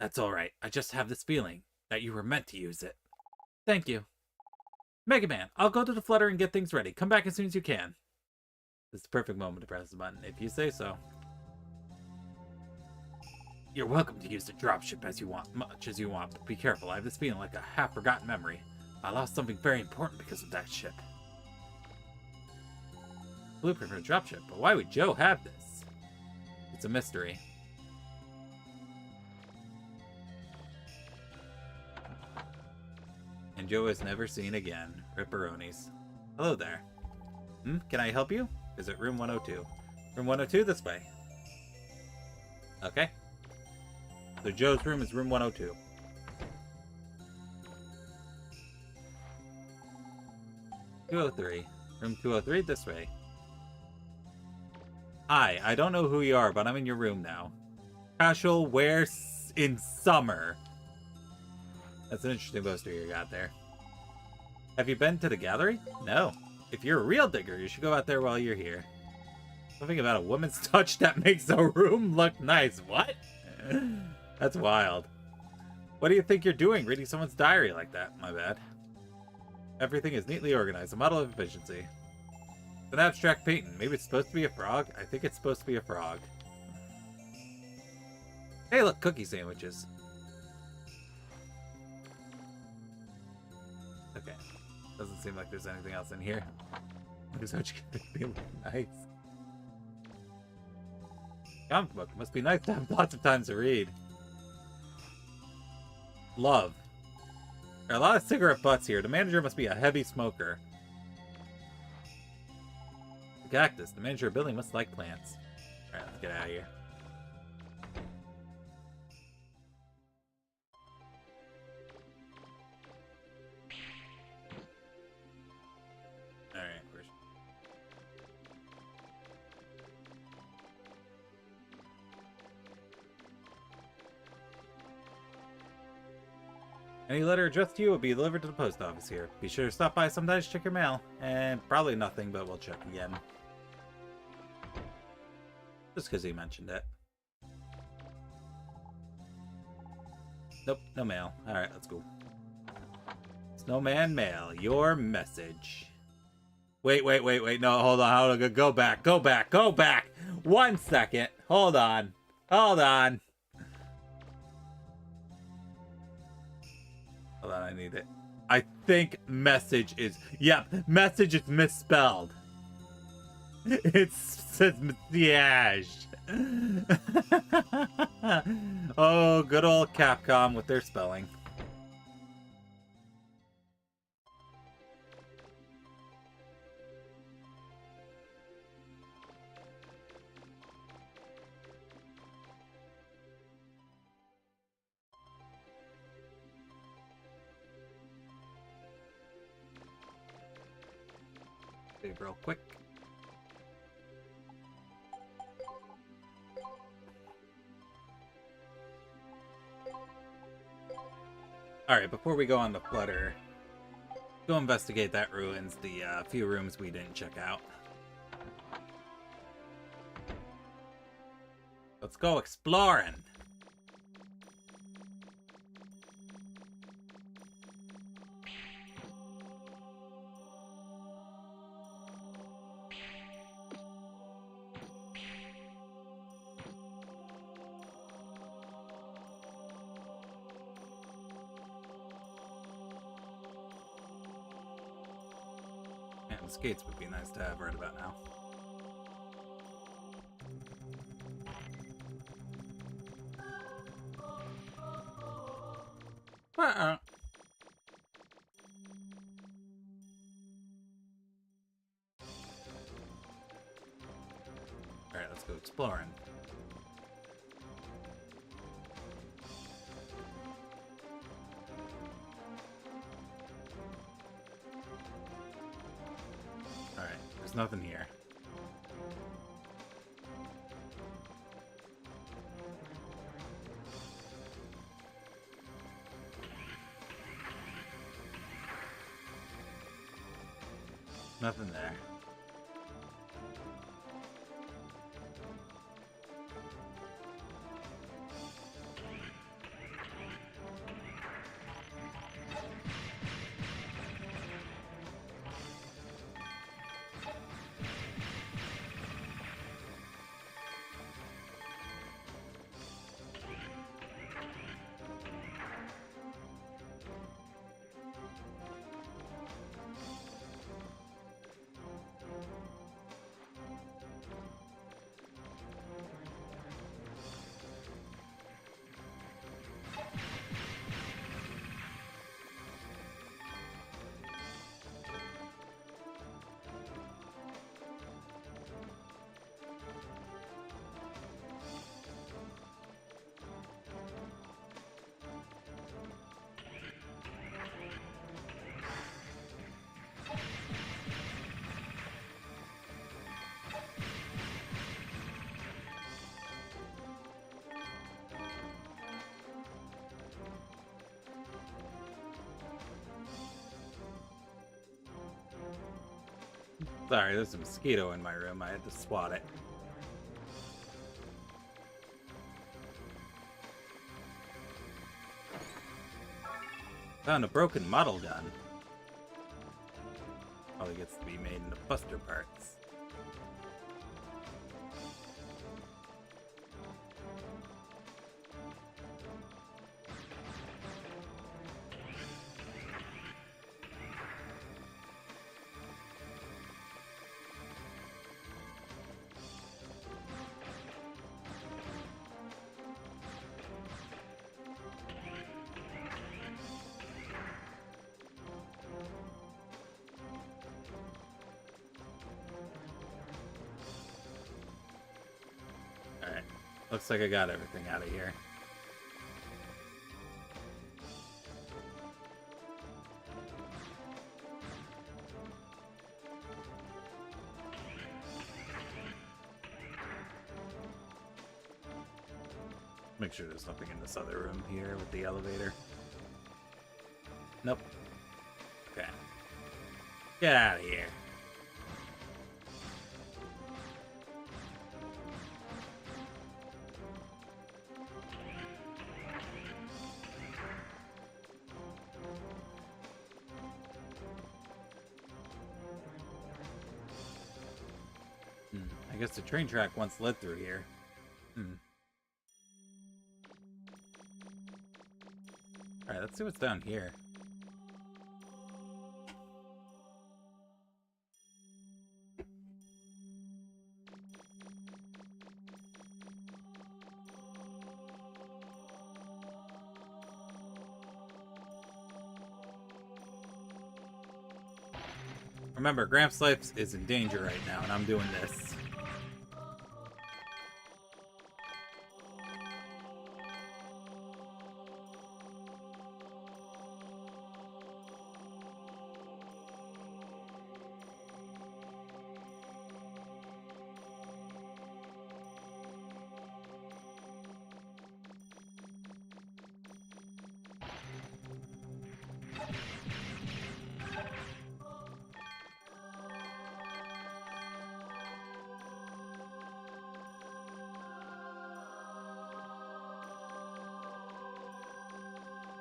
That's alright. I just have this feeling that you were meant to use it. Thank you. Mega Man, I'll go to the Flutter and get things ready. Come back as soon as you can. This is the perfect moment to press the button, if you say so. You're welcome to use the dropship as you want, much as you want, but be careful. I have this feeling like a half-forgotten memory. I lost something very important because of that ship. Blueprint for a dropship, but why would Joe have this? It's a mystery. And Joe is never seen again. Ripperonis. Hello there. Can I help you? Visit room 102. Room 102 this way. Okay. So Joe's room is room 102. Room 203 this way. Hi, I don't know who you are, but I'm in your room now. Casual wear in summer. That's an interesting poster you got there. Have you been to the gallery? No. If you're a real digger, you should go out there while you're here. Something about a woman's touch that makes a room look nice. What? That's wild. What do you think you're doing reading someone's diary like that? My bad. Everything is neatly organized. A model of efficiency. It's an abstract painting. Maybe it's supposed to be a frog? I think it's supposed to be a frog. Hey, look, cookie sandwiches. Okay. Doesn't seem like there's anything else in here. There's such good nice. Comic book. Must be nice to have lots of time to read. Love. There are a lot of cigarette butts here. The manager must be a heavy smoker. The cactus. The manager of building must like plants. Alright, let's get out of here. Alright, where's... Any letter addressed to you will be delivered to the post office here. Be sure to stop by sometimes to check your mail. And probably nothing, but we'll check again. Just because he mentioned it. Nope, no mail. Alright, let's go. Snowman mail, your message. Wait. No, hold on. Go back. 1 second. Hold on. Hold on, I need it. I think message is... Yep, message is misspelled. It says message. Oh, good old Capcom with their spelling. Real quick. Alright, before we go on the flutter, go investigate that ruins, the few rooms we didn't check out. Let's go exploring! Skates would be nice to have right about now. Alright, let's go exploring. There's nothing here. Nothing there. Sorry, there's a mosquito in my room. I had to swat it. Found a broken model gun. Probably gets to be made into buster parts. Looks like I got everything out of here. Make sure there's nothing in this other room here with the elevator. Nope. Okay. Get out of here. I guess the train track once led through here. Alright, let's see what's down here. Remember, Gramps' life is in danger right now, and I'm doing this.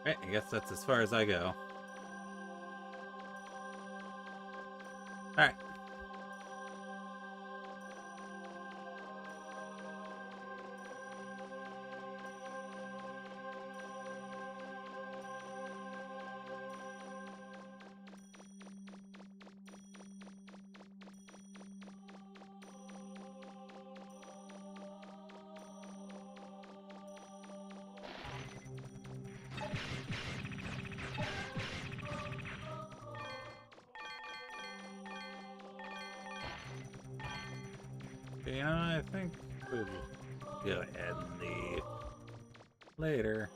Right, I guess that's as far as I go. Alright. You know, I think we'll go ahead and leave later.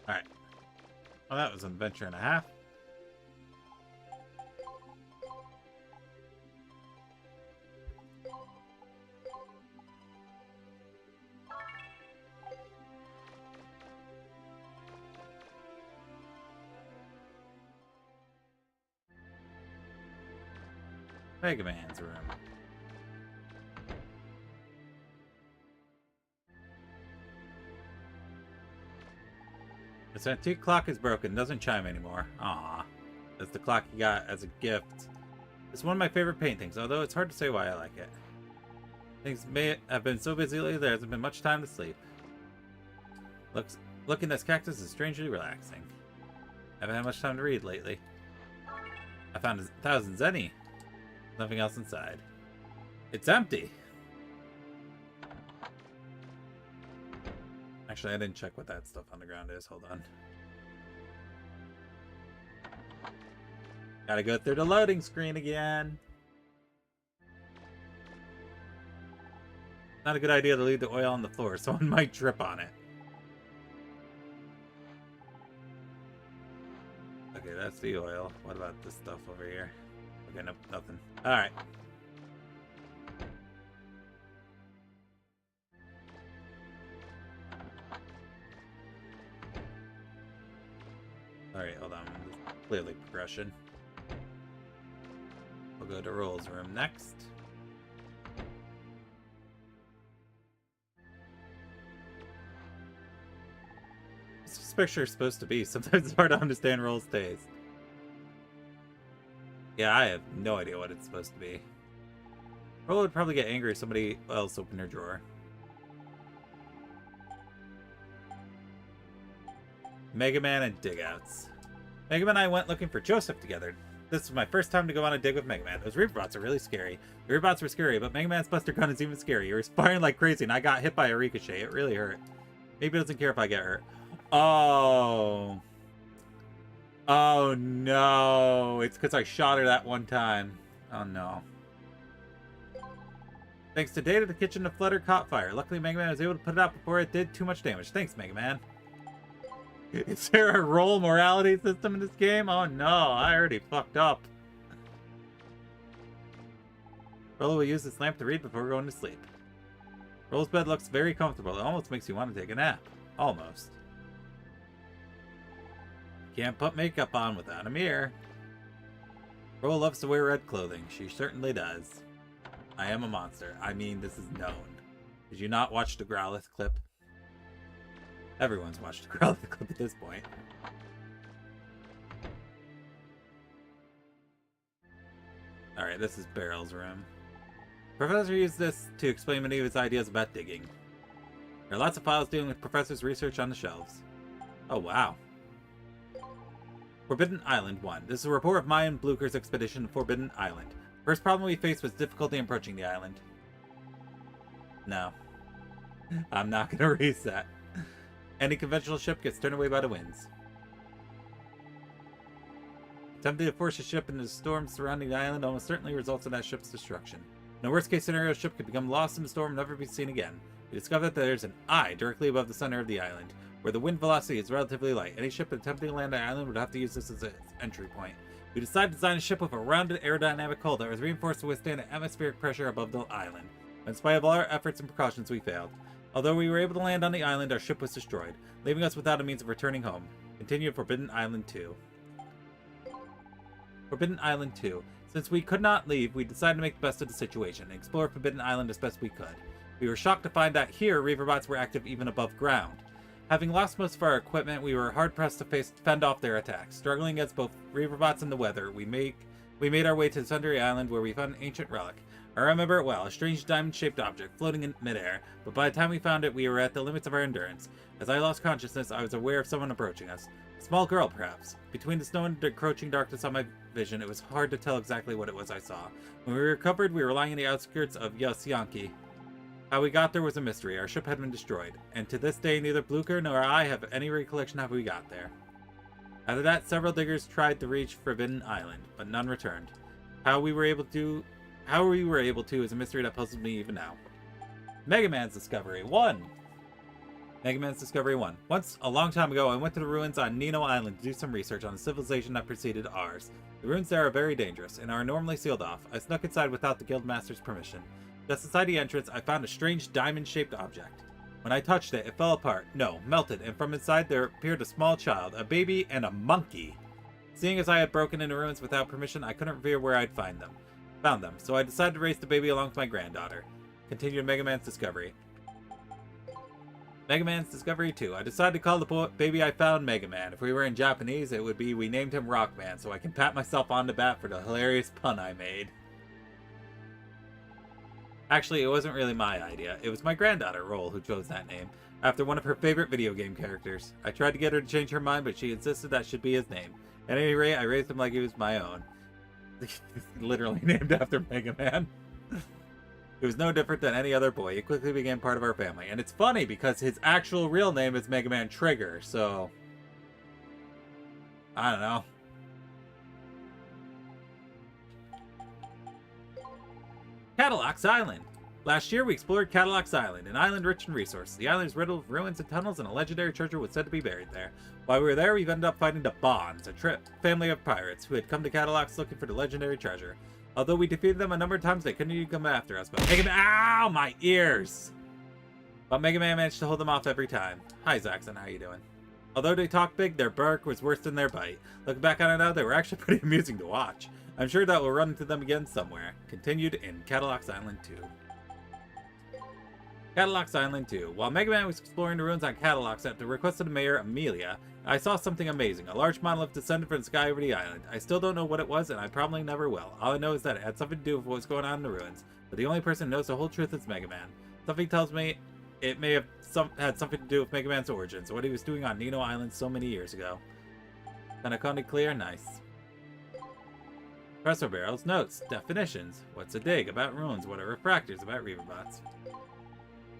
Alright. Well, that was an adventure and a half. Mega Man's room. This antique clock is broken, doesn't chime anymore. Aww. That's the clock you got as a gift. It's one of my favorite paintings, although it's hard to say why I like it. Things may have been so busy lately there hasn't been much time to sleep. Looking at this cactus is strangely relaxing. I haven't had much time to read lately. I found 1,000 zenny. Nothing else inside. It's empty. Actually, I didn't check what that stuff on the ground is. Hold on. Gotta go through the loading screen again. Not a good idea to leave the oil on the floor. Someone might trip on it. Okay, that's the oil. What about this stuff over here? Okay, nope, nothing. Alright. Alright, hold on. Clearly progression. We'll go to Roll's room next. picture is supposed to be. Sometimes it's hard to understand Roll's taste. Yeah, I have no idea what it's supposed to be. Roll would probably get angry if somebody else opened her drawer. Mega Man and dig outs. Mega Man and I went looking for Joseph together. This was my first time to go on a dig with Mega Man. Those Reaperbots are really scary. The Reaperbots were scary, but Mega Man's Buster Gun is even scarier. He was firing like crazy, and I got hit by a ricochet. It really hurt. Maybe he doesn't care if I get hurt. Oh. Oh no. It's because I shot her that one time. Oh no. Thanks to data, the kitchen of Flutter caught fire. Luckily, Mega Man was able to put it out before it did too much damage. Thanks, Mega Man. Is there a role morality system in this game? Oh no, I already fucked up. Rolo will use this lamp to read before going to sleep. Rolo's bed looks very comfortable. It almost makes you want to take a nap. Almost. Can't put makeup on without a mirror. Rolo loves to wear red clothing. She certainly does. I am a monster. I mean, this is known. Did you not watch the Growlithe clip? Everyone's watched the Growlithe clip at this point. Alright, this is Barrel's room. Professor used this to explain many of his ideas about digging. There are lots of files dealing with Professor's research on the shelves. Oh, wow. Forbidden Island 1. This is a report of Mayan Blucher's expedition to Forbidden Island. First problem we faced was difficulty in approaching the island. No. I'm not going to reset. Any conventional ship gets turned away by the winds. Attempting to force a ship into the storm surrounding the island almost certainly results in that ship's destruction. In a worst case scenario, a ship could become lost in the storm and never be seen again. We discovered that there's an eye directly above the center of the island, where the wind velocity is relatively light. Any ship attempting to land on the island would have to use this as its entry point. We decided to design a ship with a rounded aerodynamic hull that was reinforced to withstand the atmospheric pressure above the island. In spite of all our efforts and precautions, we failed. Although we were able to land on the island, our ship was destroyed, leaving us without a means of returning home. Continue Forbidden Island 2. Forbidden Island 2. Since we could not leave, we decided to make the best of the situation and explore Forbidden Island as best we could. We were shocked to find that here, Reaperbots were active even above ground. Having lost most of our equipment, we were hard-pressed to fend off their attacks. Struggling against both Reaperbots and the weather, we made our way to the HisshAnri Island, where we found an ancient relic. I remember it well, a strange diamond-shaped object floating in midair, but by the time we found it, we were at the limits of our endurance. As I lost consciousness, I was aware of someone approaching us. A small girl, perhaps. Between the snow and the encroaching darkness on my vision, it was hard to tell exactly what it was I saw. When we recovered, we were lying in the outskirts of HisshAnri. How we got there was a mystery. Our ship had been destroyed, and to this day, neither Blucher nor I have any recollection of how we got there. After that, several diggers tried to reach Forbidden Island, but none returned. How we were able to is a mystery that puzzles me even now. Mega Man's Discovery 1. Mega Man's Discovery 1. Once, a long time ago, I went to the ruins on Nino Island to do some research on the civilization that preceded ours. The ruins there are very dangerous, and are normally sealed off. I snuck inside without the Guildmaster's permission. Just inside the entrance, I found a strange diamond-shaped object. When I touched it, it fell apart. No, melted, and from inside there appeared a small child, a baby, and a monkey. Seeing as I had broken into ruins without permission, I couldn't reveal where I'd found them, so I decided to raise the baby along with my granddaughter. Continued Mega Man's Discovery. Mega Man's Discovery 2. I decided to call the baby I found Mega Man. If we were in Japanese, it would be we named him Rockman, so I can pat myself on the back for the hilarious pun I made. Actually, it wasn't really my idea. It was my granddaughter, Roll, who chose that name, after one of her favorite video game characters. I tried to get her to change her mind, but she insisted that should be his name. At any rate, I raised him like he was my own. Literally named after Mega Man. It was no different than any other boy. He quickly became part of our family. And it's funny because his actual real name is Mega Man Trigger, so I don't know. Cadillac's Island. Last year we explored Cadillac's Island, an island rich in resources. The island is riddled with ruins and tunnels, and a legendary treasure was said to be buried there. While we were there, we've ended up fighting the Bonds, a family of pirates who had come to Cadillac's looking for the legendary treasure. Although we defeated them a number of times, they couldn't even come after us. But Mega Man, ow, my ears! But Mega Man managed to hold them off every time. Hi, Zaxxon, how you doing? Although they talked big, their bark was worse than their bite. Looking back on it now, they were actually pretty amusing to watch. I'm sure that we'll run into them again somewhere. Continued in Cadillac's Island 2. Cadillacs Island 2. While Mega Man was exploring the ruins on Cadillacs at the request of the mayor, Amelia, I saw something amazing. A large monolith descended from the sky over the island. I still don't know what it was, and I probably never will. All I know is that it had something to do with what was going on in the ruins. But the only person who knows the whole truth is Mega Man. Something tells me it may have had something to do with Mega Man's origins, what he was doing on Nino Island so many years ago. Kanakoni clear? Nice. Professor Barrel's notes. Definitions. What's a dig? About ruins. What are refractors? About reaverbots.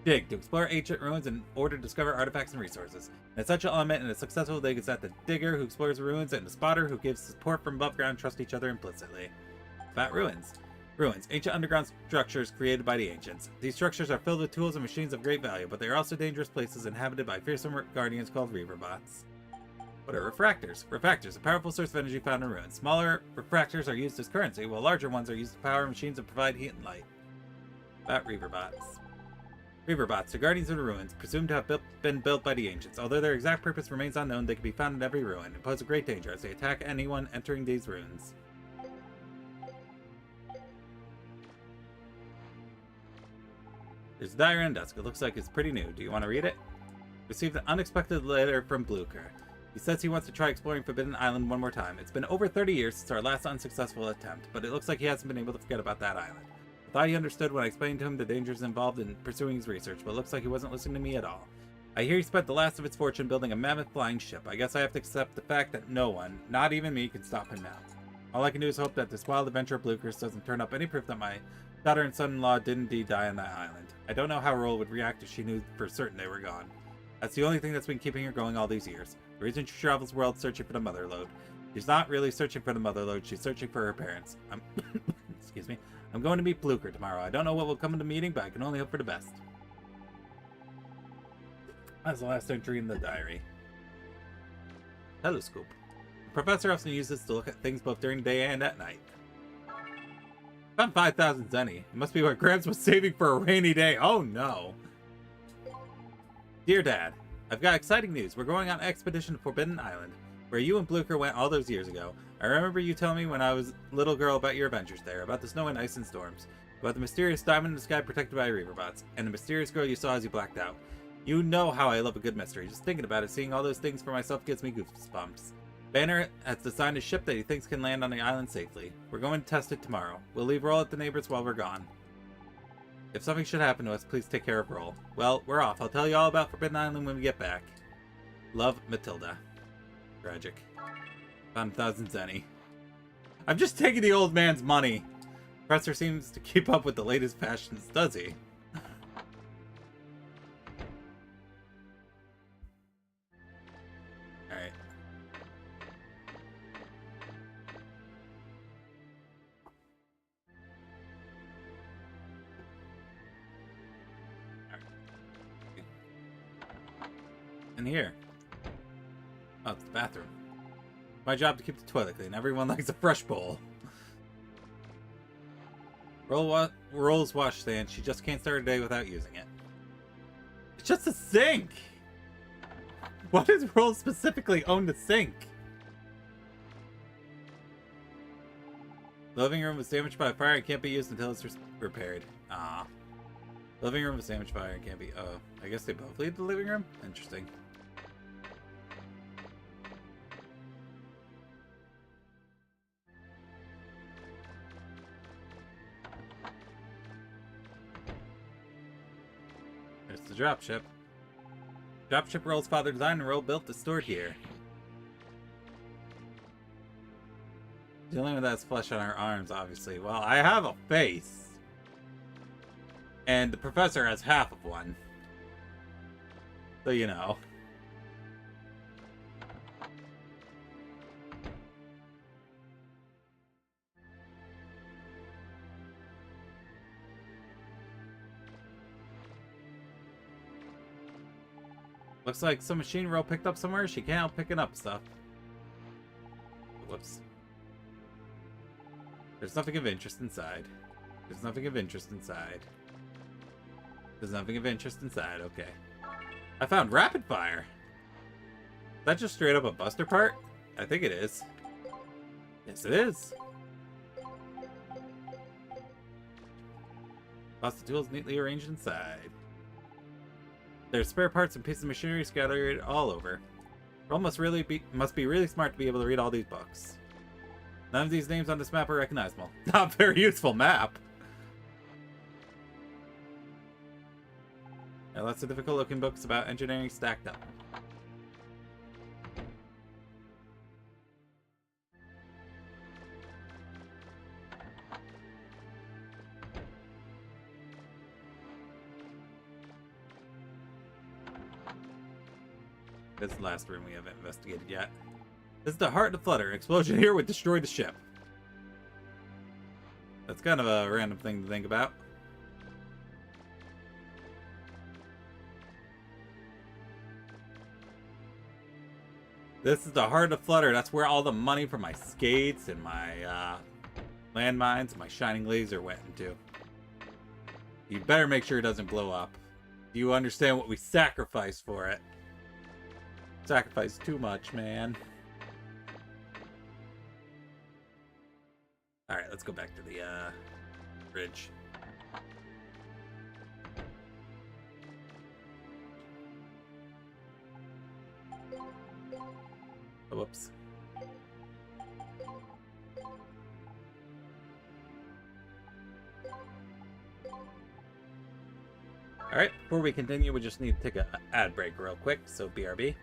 Dig. To explore ancient ruins in order to discover artifacts and resources. An essential element in a successful dig is that the digger who explores the ruins and the spotter who gives support from above ground trust each other implicitly. About ruins. Ruins. Ancient underground structures created by the ancients. These structures are filled with tools and machines of great value, but they are also dangerous places inhabited by fearsome guardians called reaverbots. What are refractors? Refractors, a powerful source of energy found in ruins. Smaller refractors are used as currency, while larger ones are used to power machines and provide heat and light. About reaverbots. Reaverbots, the guardians of the ruins, presumed to have been built by the ancients. Although their exact purpose remains unknown, they can be found in every ruin and pose a great danger as they attack anyone entering these ruins. There's a diary on desk. It looks like it's pretty new. Do you want to read it? Received an unexpected letter from Blucher. He says he wants to try exploring Forbidden Island one more time. It's been over 30 years since our last unsuccessful attempt, but it looks like he hasn't been able to forget about that island. I thought he understood when I explained to him the dangers involved in pursuing his research, but it looks like he wasn't listening to me at all. I hear he spent the last of his fortune building a mammoth flying ship. I guess I have to accept the fact that no one, not even me, can stop him now. All I can do is hope that this wild adventure of Blucher's doesn't turn up any proof that my daughter and son-in-law did indeed die on that island. I don't know how Roll would react if she knew for certain they were gone. That's the only thing that's been keeping her going all these years. The reason she travels the world searching for the motherlode. She's not really searching for the motherlode, she's searching for her parents. Excuse me. I'm going to meet Blucher tomorrow. I don't know what will come in the meeting, but I can only hope for the best. That's the last entry in the diary. Telescope. The professor often uses this to look at things both during the day and at night. Found 5,000 zenny. It must be what Gramps was saving for a rainy day. Oh no. Dear Dad, I've got exciting news. We're going on an expedition to Forbidden Island, where you and Blucher went all those years ago. I remember you telling me when I was a little girl about your adventures there, about the snow and ice and storms, about the mysterious diamond in the sky protected by reaverbots, and the mysterious girl you saw as you blacked out. You know how I love a good mystery. Just thinking about it, seeing all those things for myself gives me goosebumps. Banner has designed a ship that he thinks can land on the island safely. We're going to test it tomorrow. We'll leave Roll at the neighbors while we're gone. If something should happen to us, please take care of Roll. Well, we're off. I'll tell you all about Forbidden Island when we get back. Love, Matilda. Tragic. Found 1,000 zenny. I'm just taking the old man's money. Professor seems to keep up with the latest fashions, does he? Alright. In here. Oh, it's the bathroom. My job to keep the toilet clean. Everyone likes a fresh bowl. Roll's washstand. She just can't start a day without using it. It's just a sink! Why does Roll specifically own the sink? The living room was damaged by a fire and can't be used until it's repaired. Ah. The living room was damaged by fire and can't be... Oh, I guess they both leave the living room? Interesting. There's the dropship. Dropship Roll's father designed and Roll built is stored here. The only one that has flesh on her arms, obviously. Well, I have a face. And the professor has half of one. So, you know. Looks like some machine Roll picked up somewhere. She can't help picking up stuff. Whoops. There's nothing of interest inside. There's nothing of interest inside. There's nothing of interest inside. Okay. I found rapid fire. Is that just straight up a buster part? I think it is. Yes, it is. Lots of tools neatly arranged inside. There's spare parts and pieces of machinery scattered all over. Pearl must be really smart to be able to read all these books. None of these names on this map are recognizable. Not a very useful map. There are lots of difficult looking books about engineering stacked up. This is the last room we haven't investigated yet. This is the heart of the flutter. An explosion here would destroy the ship. That's kind of a random thing to think about. This is the heart of flutter. That's where all the money for my skates and my landmines and my shining laser went into. You better make sure it doesn't blow up. Do you understand what we sacrificed for it? Sacrificed too much, man. Alright, let's go back to the bridge. Oh, whoops. Alright, before we continue, we just need to take an ad break real quick, so BRB.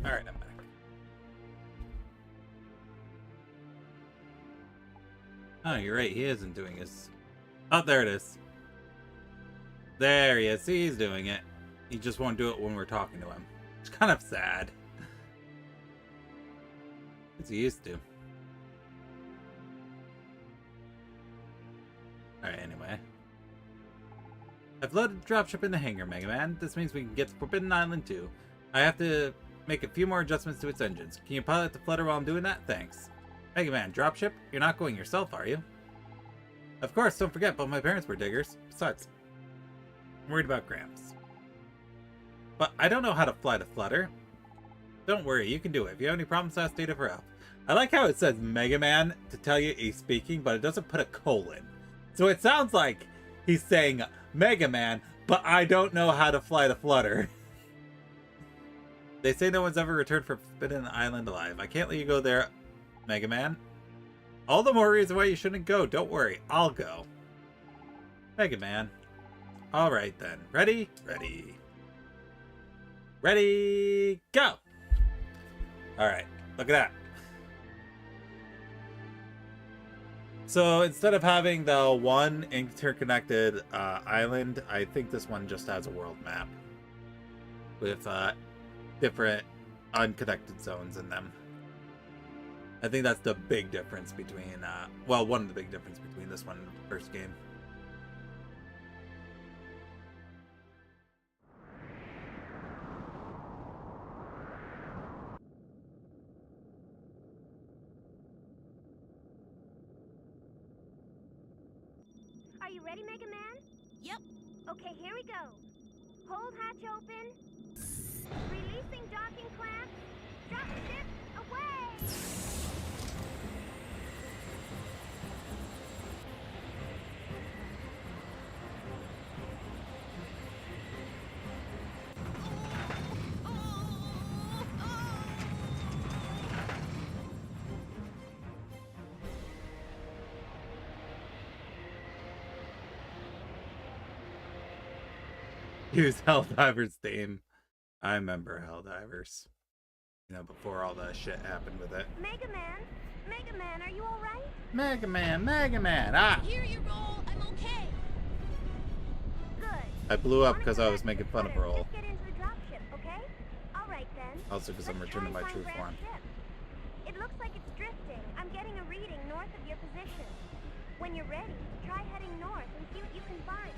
Alright, I'm back. Oh, you're right. He isn't doing his... Oh, there it is. There he is. See, he's doing it. He just won't do it when we're talking to him. It's kind of sad. It's he used to. Alright, anyway. I've loaded the dropship in the hangar, Mega Man. This means we can get to Forbidden Island too. I have to make a few more adjustments to its engines. Can you pilot the flutter while I'm doing that? Thanks. Mega Man, dropship? You're not going yourself, are you? Of course, don't forget, both my parents were diggers. Besides, I'm worried about Gramps. But I don't know how to fly the flutter. Don't worry, you can do it. If you have any problems, ask Data for help. I like how it says Mega Man to tell you he's speaking, but it doesn't put a colon. So it sounds like he's saying Mega Man, but I don't know how to fly the flutter. They say no one's ever returned from Forbidden Island alive. I can't let you go there, Mega Man. All the more reason why you shouldn't go. Don't worry, I'll go. Mega Man. Alright then. Ready? Ready. Ready, go! Alright, look at that. So instead of having the one interconnected island, I think this one just has a world map with different unconnected zones in them. I think that's the big difference between, well, one of the big differences between this one and the first game. Are you ready, Mega Man? Yep. Okay, here we go. Hold hatch open. Releasing docking clamp. Drop ship away! Use Helldivers theme. I remember Helldivers. You know, before all that shit happened with it. Mega Man? Mega Man, are you alright? Mega Man, Mega Man, ah! Here you roll, I'm okay. Good. I blew up because I was making fun of Roll. Just get into the dropship, okay? Alright then. Also because I'm returning my true form. It looks like it's drifting. I'm getting a reading north of your position. When you're ready, try heading north and see what you can find.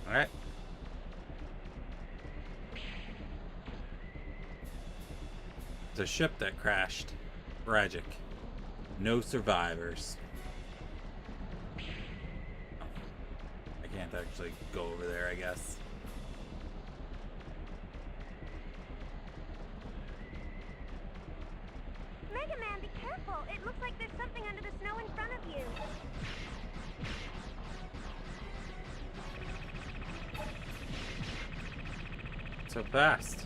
Alright. It's a ship that crashed. Tragic. No survivors. Oh. I can't actually go over there, I guess. Mega Man, be careful! It looks like there's something under the snow in front of you. So fast.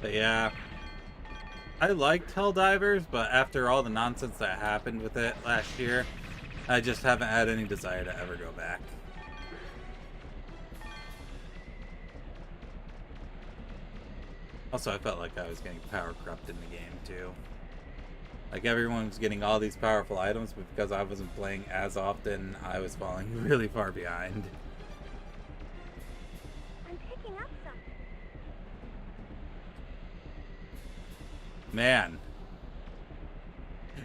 But yeah, I liked Helldivers, but after all the nonsense that happened with it last year, I just haven't had any desire to ever go back. Also, I felt like I was getting power corrupt in the game too. Like everyone was getting all these powerful items, but because I wasn't playing as often, I was falling really far behind. I'm picking up something. Man.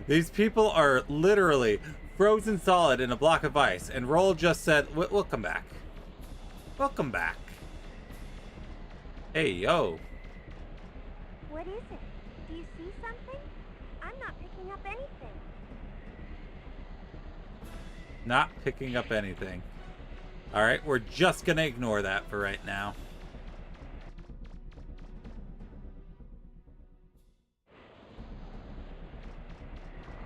These people are literally frozen solid in a block of ice, and Roll just said, we'll come back. We'll come back. Hey, yo. What is it? Do you see something? I'm not picking up anything. Not picking up anything. Alright, we're just gonna ignore that for right now.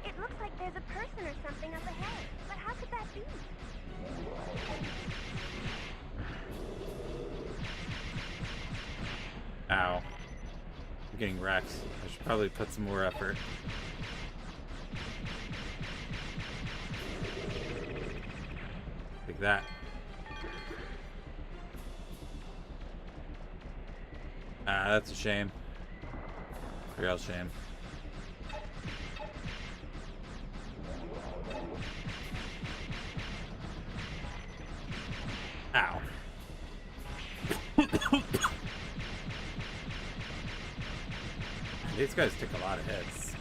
It looks like there's a person or something up ahead. But how How could that be? Ow. I'm getting wrecked. I should probably put some more effort. Like that. Ah, that's a shame. Real shame. Ow. These guys take a lot of hits.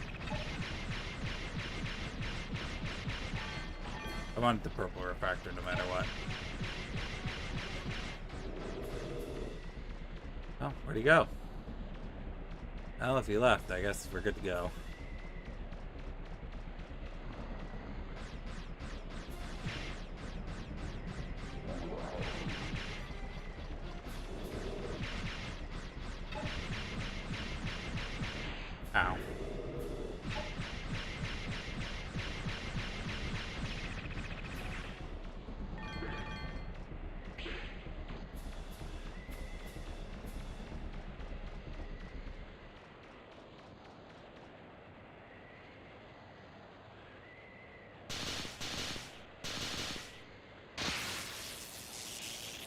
I want the purple refractor no matter what. Oh, where'd he go? Well, if he left, I guess we're good to go. Ow.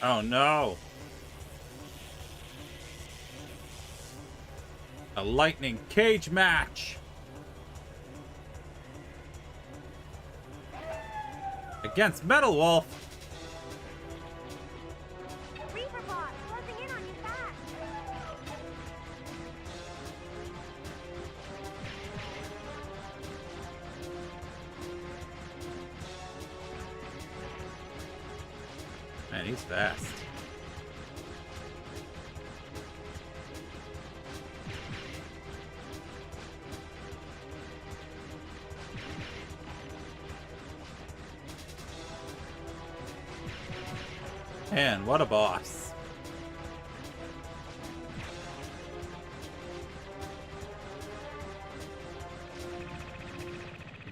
Oh no! A lightning cage match! Against Metal Wolf! Reaper bot, closing in on you fast. Man, he's fast. Man, what a boss.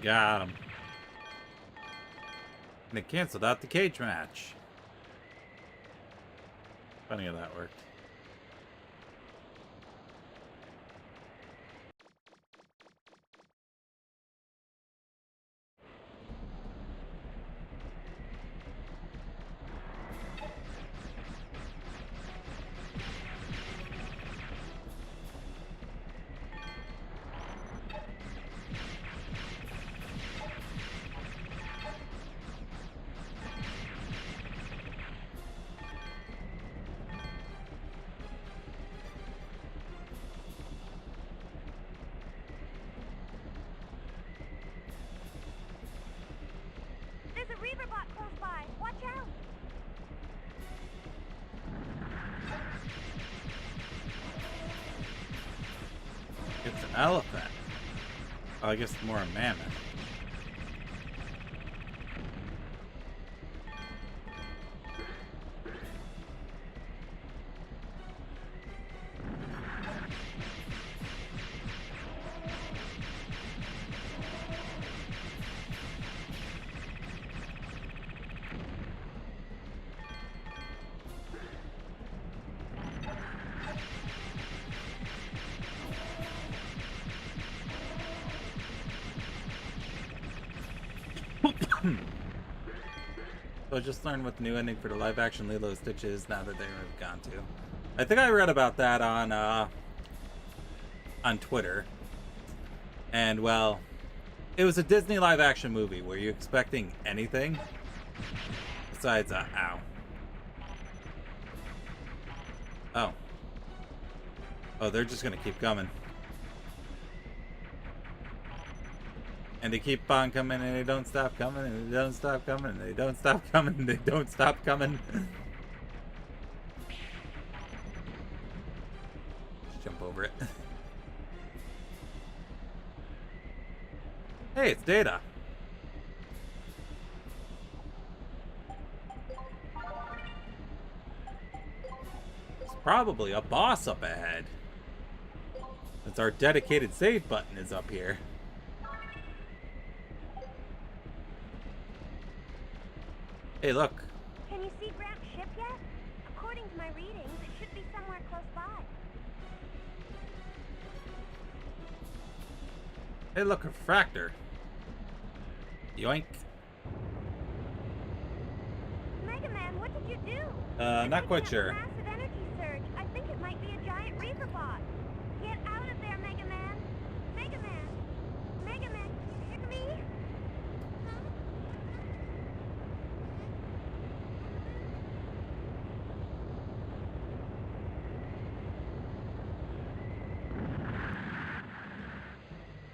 Got him. And it canceled out the cage match. Funny how that worked. There's a Reaper bot close by. Watch out. It's an elephant. Oh, I guess more a mammoth. So I just learned what the new ending for the live action Lilo and Stitch is now that they've gone to. I think I read about that on Twitter. And well, it was a Disney live action movie. Were you expecting anything? Besides, ow. Oh. Oh, they're just gonna keep coming. And they keep on coming, and they don't stop coming, and they don't stop coming, and they don't stop coming, and they don't stop coming. Just jump over it. Hey, it's Data. There's probably a boss up ahead. Since our dedicated save button is up here. Hey, look. Can you see Gramps' ship yet? According to my readings, it should be somewhere close by. Hey, look, a fractor. Yoink. Mega Man, what did you do? Not quite sure. Massive energy surge. I think it might be a giant Reaper bot. Get out of there, Mega Man. Mega Man. Mega Man, can you hear me?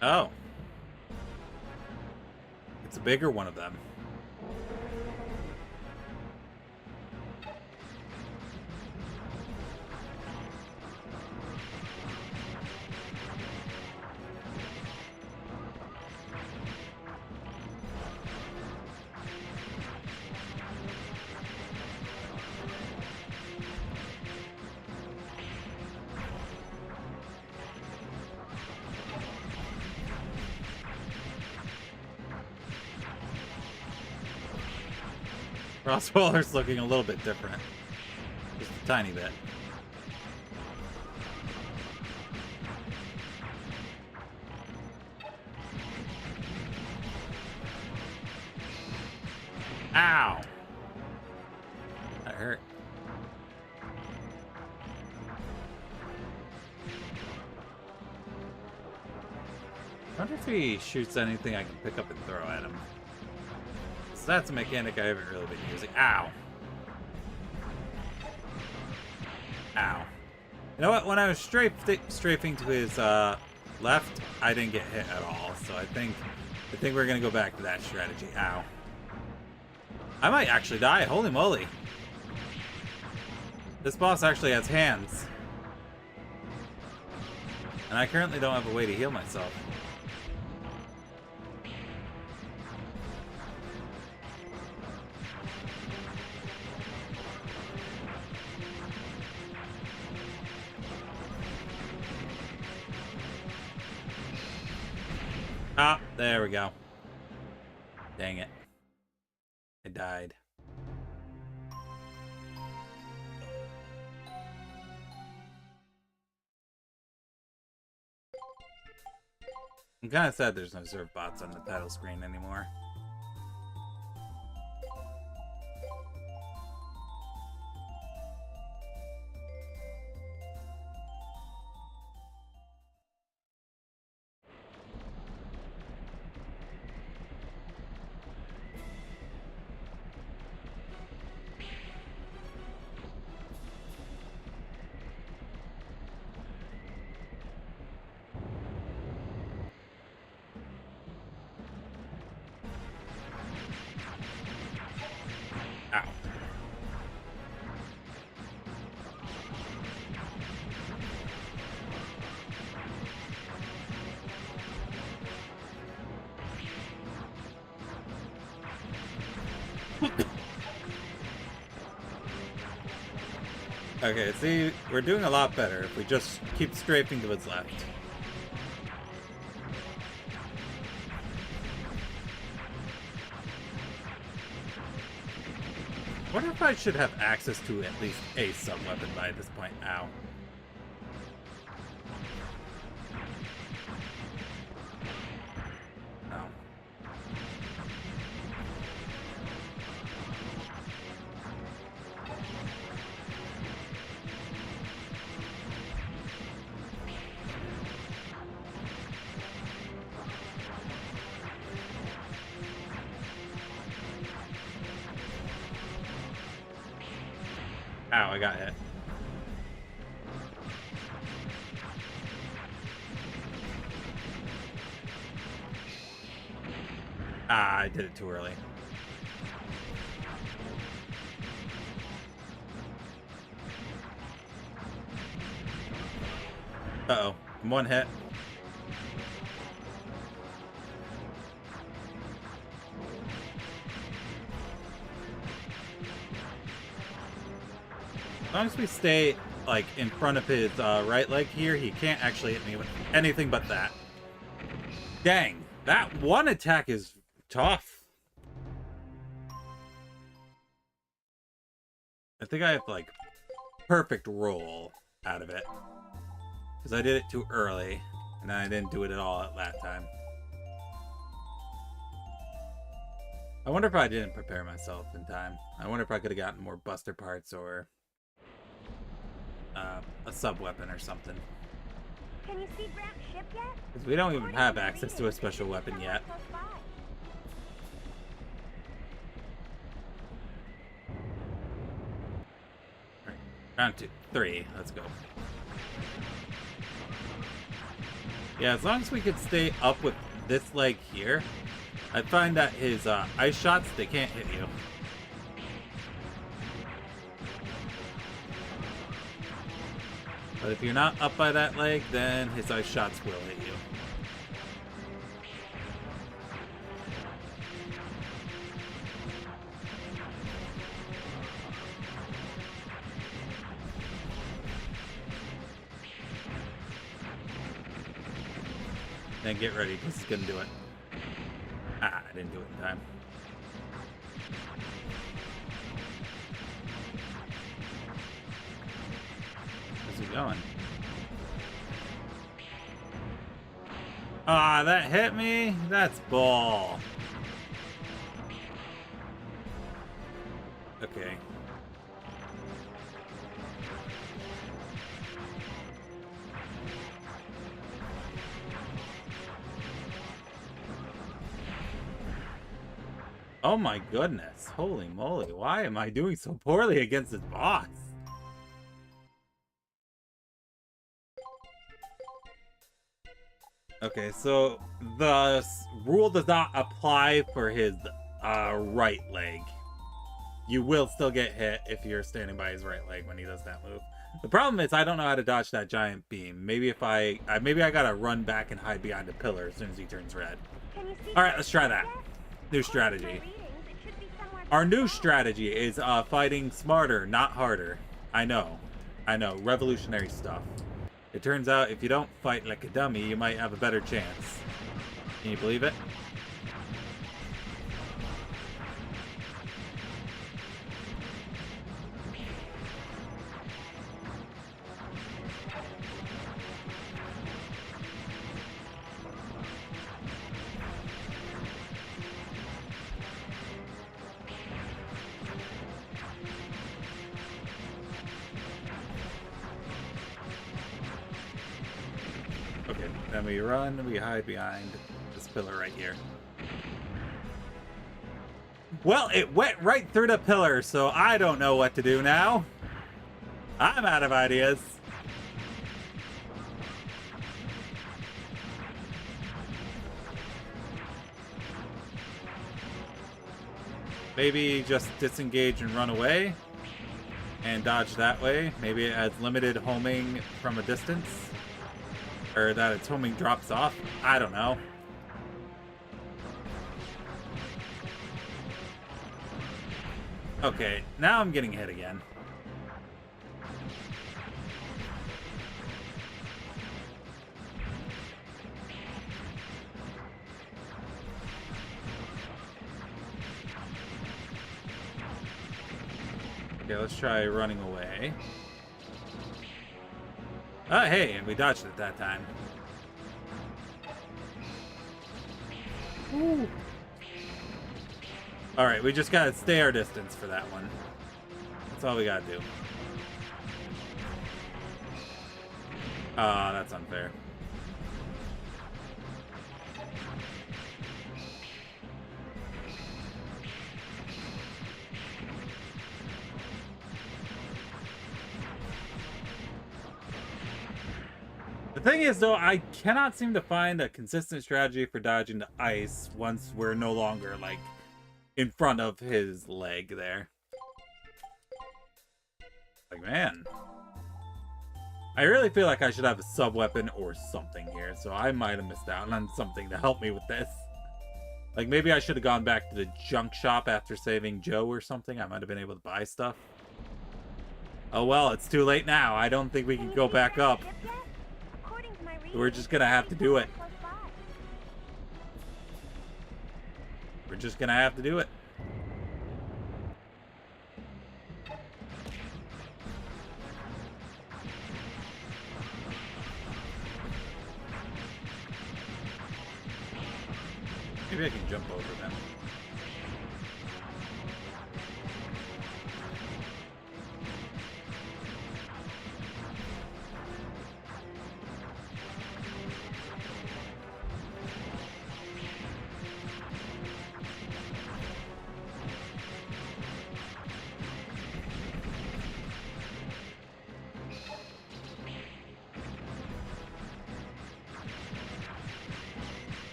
Oh. It's a bigger one of them. Crosswaller's looking a little bit different. Just a tiny bit. Ow! That hurt. I wonder if he shoots anything I can pick up and throw at him. So that's a mechanic I haven't really been using. Ow. Ow. You know what? When I was strafing to his left, I didn't get hit at all. So I think we're gonna go back to that strategy. Ow. I might actually die. Holy moly. This boss actually has hands. And I currently don't have a way to heal myself. Ah, there we go. Dang it. I died. I'm kind of sad there's no serve bots on the title screen anymore. Ow. Okay, see, we're doing a lot better if we just keep strafing to its left. I wonder if I should have access to at least a sub-weapon by this point. Ow. Ow. Ow, I got hit. Ah, I did it too early. Uh-oh. I'm one hit. As long as we stay, like, in front of his right leg here, he can't actually hit me with anything but that. Dang, that one attack is tough. I think I have, like, perfect roll out of it. Because I did it too early, and I didn't do it at all at that time. I wonder if I didn't prepare myself in time. I wonder if I could have gotten more buster parts or a sub-weapon or something. Can you see Grant's ship yet? Because we don't even have access to a special weapon yet. Alright, round 2. 3. Let's go. Yeah, as long as we could stay up with this leg here, I find that his ice shots, they can't hit you. But if you're not up by that leg, then his ice shots will hit you. Then get ready, because he's going to do it. Ah, I didn't do it in time. Where's he going? Ah, that hit me? That's bull. Okay. Oh my goodness. Holy moly. Why am I doing so poorly against this boss? Okay, so the rule does not apply for his right leg. You will still get hit if you're standing by his right leg when he does that move. The problem is I don't know how to dodge that giant beam. Maybe if maybe I gotta run back and hide behind a pillar as soon as he turns red. Alright, let's try that. New strategy. Our new strategy is fighting smarter, not harder. I know. Revolutionary stuff. It turns out if you don't fight like a dummy, you might have a better chance. Can you believe it? Then we run, we hide behind this pillar right here. Well, it went right through the pillar, so I don't know what to do now. I'm out of ideas. Maybe just disengage and run away and dodge that way. Maybe it has limited homing from a distance. Or that its homing drops off. I don't know. Okay, now I'm getting hit again. Okay, let's try running away. Oh, hey, and we dodged it that time. Alright, we just gotta stay our distance for that one. That's all we gotta do. Ah, that's unfair. The thing is, though, I cannot seem to find a consistent strategy for dodging the ice once we're no longer, like, in front of his leg there. Like, man. I really feel like I should have a sub-weapon or something here, so I might have missed out on something to help me with this. Like, maybe I should have gone back to the junk shop after saving Joe or something. I might have been able to buy stuff. Oh, well, it's too late now. I don't think we can go back up. We're just gonna have to do it. We're just gonna have to do it. Maybe I can jump over them.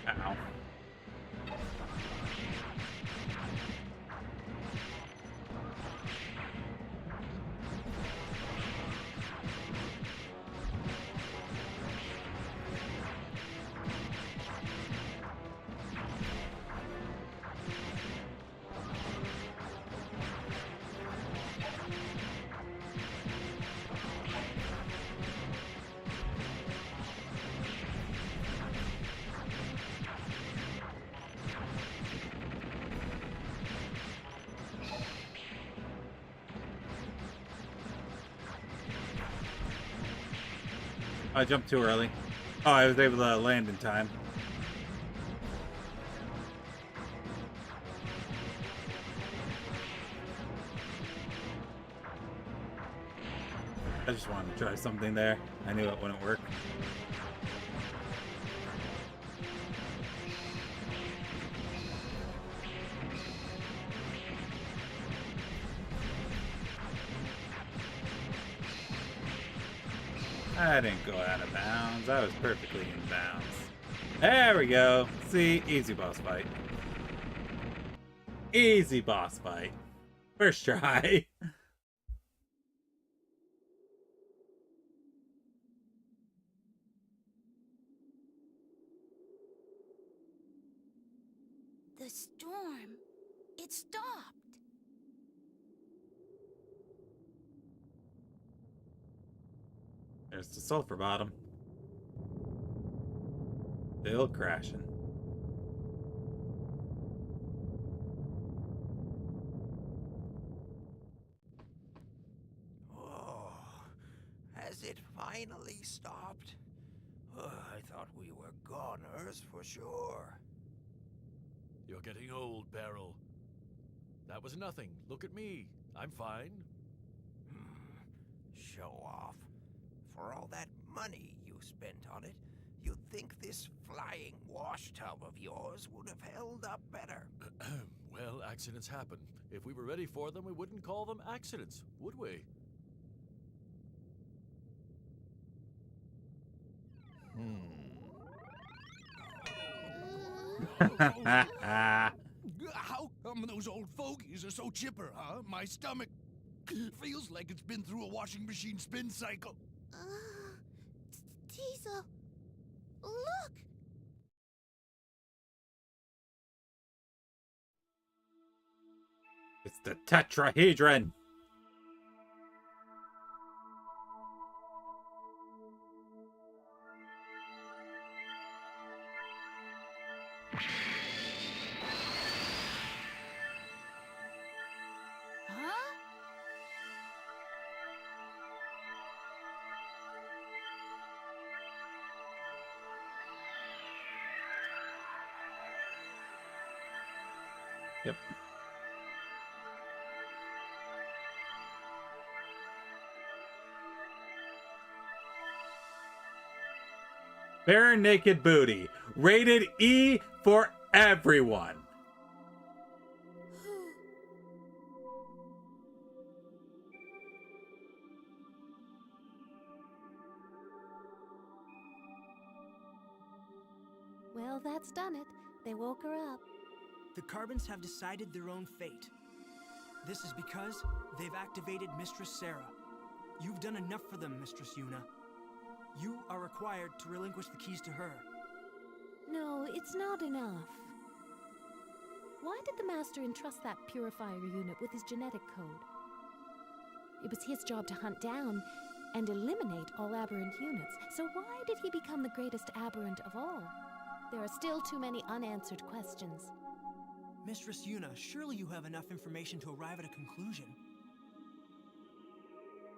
Ow. I jumped too early. Oh, I was able to land in time. I just wanted to try something there. I knew it wouldn't work. I didn't go out of bounds. I was perfectly in bounds. There we go. See? Easy boss fight. Easy boss fight. First try. The storm. It stopped. There's the sulfur bottom. Still crashing. Oh, has it finally stopped? Oh, I thought we were goners for sure. You're getting old, Beryl. That was nothing. Look at me. I'm fine. Show off. For all that money you spent on it, you'd think this flying wash tub of yours would have held up better. Well, accidents happen. If we were ready for them, we wouldn't call them accidents, would we? How come those old fogies are so chipper, huh? My stomach feels like it's been through a washing machine spin cycle. Diesel, look! It's the tetrahedron. Huh? Yep. Bare naked booty. Rated E for everyone. Well, that's done it. They woke her up. The Carbons have decided their own fate. This is because they've activated Mistress Sarah. You've done enough for them, Mistress Yuna. You are required to relinquish the keys to her. No, it's not enough. Why did the Master entrust that purifier unit with his genetic code? It was his job to hunt down and eliminate all aberrant units. So why did he become the greatest aberrant of all? There are still too many unanswered questions. Mistress Yuna, surely you have enough information to arrive at a conclusion.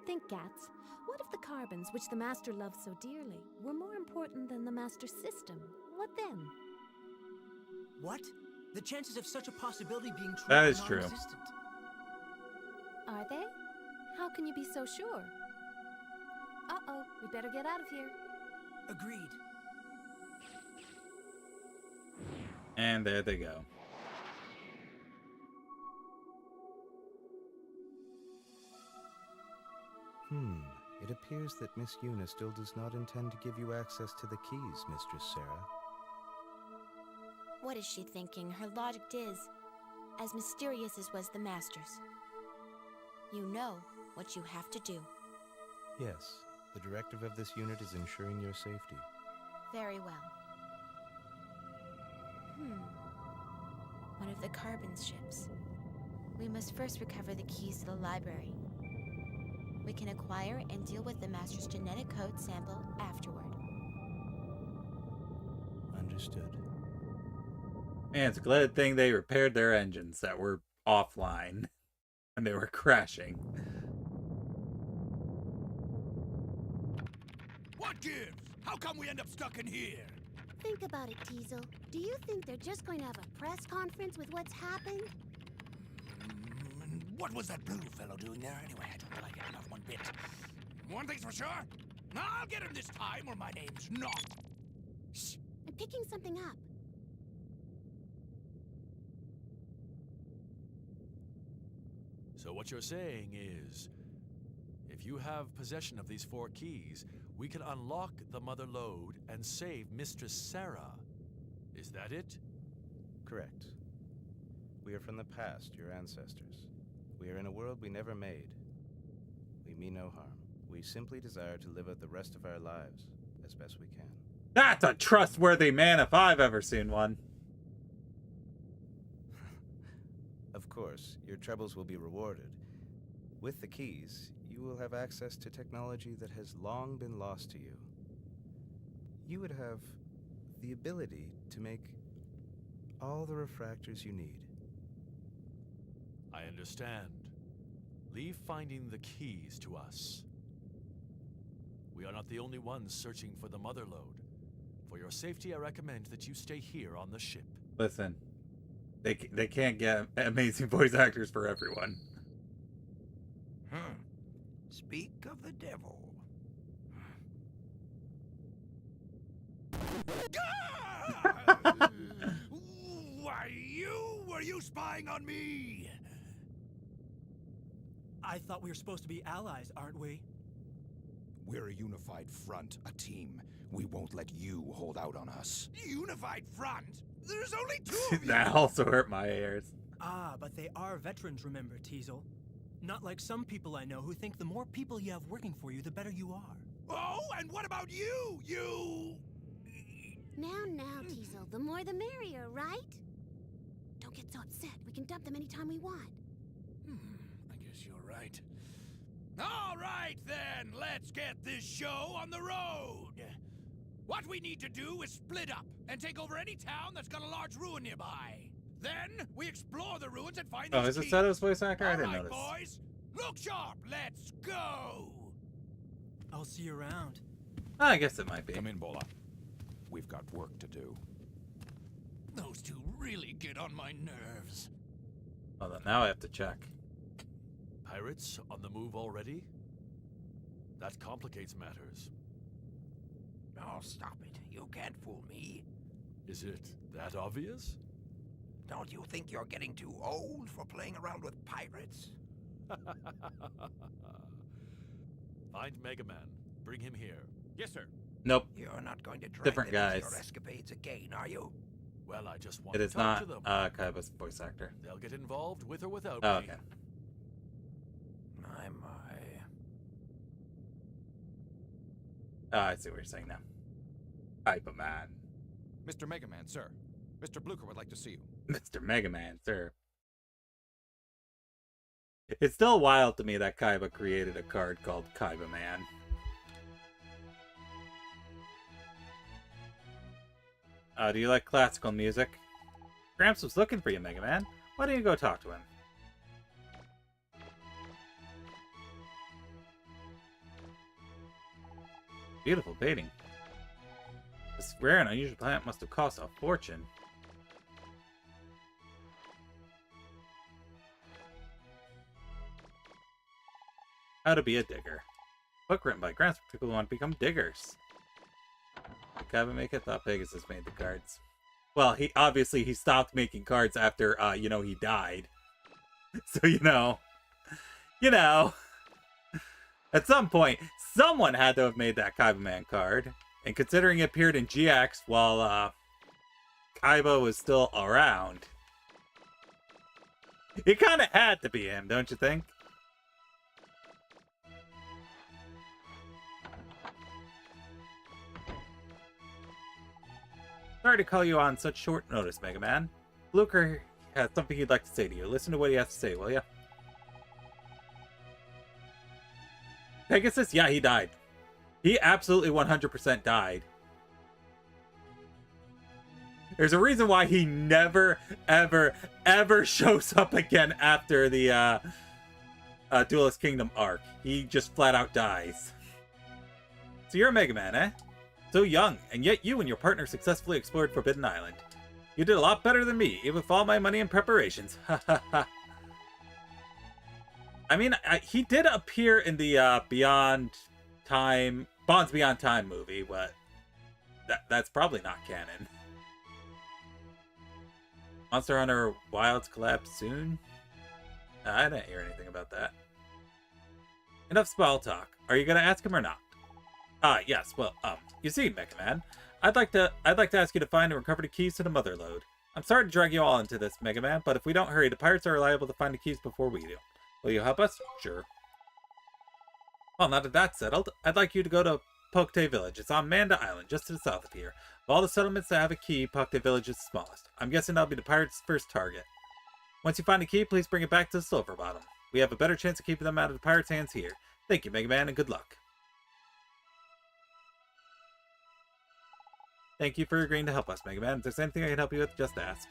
Think, Gats. What if the Carbons, which the Master loves so dearly, were more important than the Master's system? What then? What? The chances of such a possibility being true That are is true. non-existent. Are they? How can you be so sure? Uh-oh, we better get out of here. Agreed. And there they go. It appears that Miss Yuna still does not intend to give you access to the keys, Mistress Sarah. What is she thinking? Her logic is as mysterious as was the Master's. You know what you have to do. Yes, the directive of this unit is ensuring your safety. Very well. One of the Carbon's ships. We must first recover the keys to the library. We can acquire and deal with the Master's genetic code sample afterward. Understood. Man, it's a glad thing they repaired their engines that were offline and they were crashing. What gives? How come we end up stuck in here? Think about it, Teasel. Do you think they're just going to have a press conference with what's happened? And what was that blue fellow doing there anyway? I don't like it enough one bit. One thing's for sure. I'll get him this time or my name's not. Shh! I'm picking something up. So what you're saying is, if you have possession of these 4 keys, we can unlock the Mother Lode and save Mistress Sarah. Is that it? Correct. We are from the past, your ancestors. We are in a world we never made. We mean no harm. We simply desire to live out the rest of our lives as best we can. That's a trustworthy man if I've ever seen one. Of course, your troubles will be rewarded. With the keys, you will have access to technology that has long been lost to you. You would have the ability to make all the refractors you need. I understand. Leave finding the keys to us. We are not the only ones searching for the Mother Lode. For your safety, I recommend that you stay here on the ship. Listen, they can't get amazing voice actors for everyone. Speak of the devil. Why, were you spying on me? I thought we were supposed to be allies, aren't we? We're a unified front, a team. We won't let you hold out on us. Unified front? There's only 2 of you! That also hurt my ears. Ah, but they are veterans, remember, Teasel. Not like some people I know who think the more people you have working for you, the better you are. Oh, and what about you? Now, Teasel, the more the merrier, right? Don't get so upset. We can dump them anytime we want. I guess you're right. All right, then. Let's get this show on the road. What we need to do is split up and take over any town that's got a large ruin nearby. Then we explore the ruins and find these Oh, is it keys. Seto's voice actor? I All didn't right, notice. boys. Look sharp. Let's go. I'll see you around. I guess it might be. Come in, Bola. We've got work to do. Those 2 really get on my nerves. Hold on, now I have to check. Pirates on the move already? That complicates matters. Oh, stop it. You can't fool me. Is it that obvious? Don't you think you're getting too old for playing around with pirates? Find Mega Man. Bring him here. Yes, sir. Nope. You're not going to drag Different them into guys. your escapades again, are you? Well, I just want It to is talk not to them. Kaiba's voice actor. They'll get involved with or without Oh, me. okay. My. Oh, I see what you're saying now. Kaiba Man. Mr. Mega Man, sir. Mr. Blucher would like to see you. Mr. Mega Man, sir. It's still wild to me that Kaiba created a card called Kaiba Man. Do you like classical music? Gramps was looking for you, Mega Man. Why don't you go talk to him? Beautiful painting. This rare and unusual plant must have cost a fortune. How to be a digger. Book written by grants for people who want to become diggers. Did Kaiba make it? Thought Pegasus made the cards. Well, he stopped making cards after he died. So at some point, someone had to have made that Kaiba Man card. And considering it appeared in GX while Kaiba was still around, it kind of had to be him, don't you think? Sorry to call you on such short notice, Mega Man. Blucher has something he'd like to say to you. Listen to what he has to say, will ya? Pegasus? Yeah, he died. He absolutely 100% died. There's a reason why he never, ever, ever shows up again after the Duelist Kingdom arc. He just flat out dies. So you're a Mega Man, eh? So young, and yet you and your partner successfully explored Forbidden Island. You did a lot better than me, even with all my money and preparations. Ha ha ha. I mean, he did appear in the Bonds Beyond Time movie, but that's probably not canon. Monster Hunter Wilds collapse soon? I didn't hear anything about that. Enough small talk. Are you gonna ask him or not? Yes. Well, you see, Mega Man, I'd like to ask you to find and recover the keys to the Mother Lode. I'm sorry to drag you all into this, Mega Man, but if we don't hurry, the pirates are liable to find the keys before we do. Will you help us? Sure. Well, now that that's settled, I'd like you to go to Pokte Village. It's on Manda Island, just to the south of here. Of all the settlements that have a key, Pokte Village is the smallest. I'm guessing that'll be the pirates' first target. Once you find the key, please bring it back to the Silver Bottom. We have a better chance of keeping them out of the pirates' hands here. Thank you, Mega Man, and good luck. Thank you for agreeing to help us, Mega Man. If there's anything I can help you with, just ask.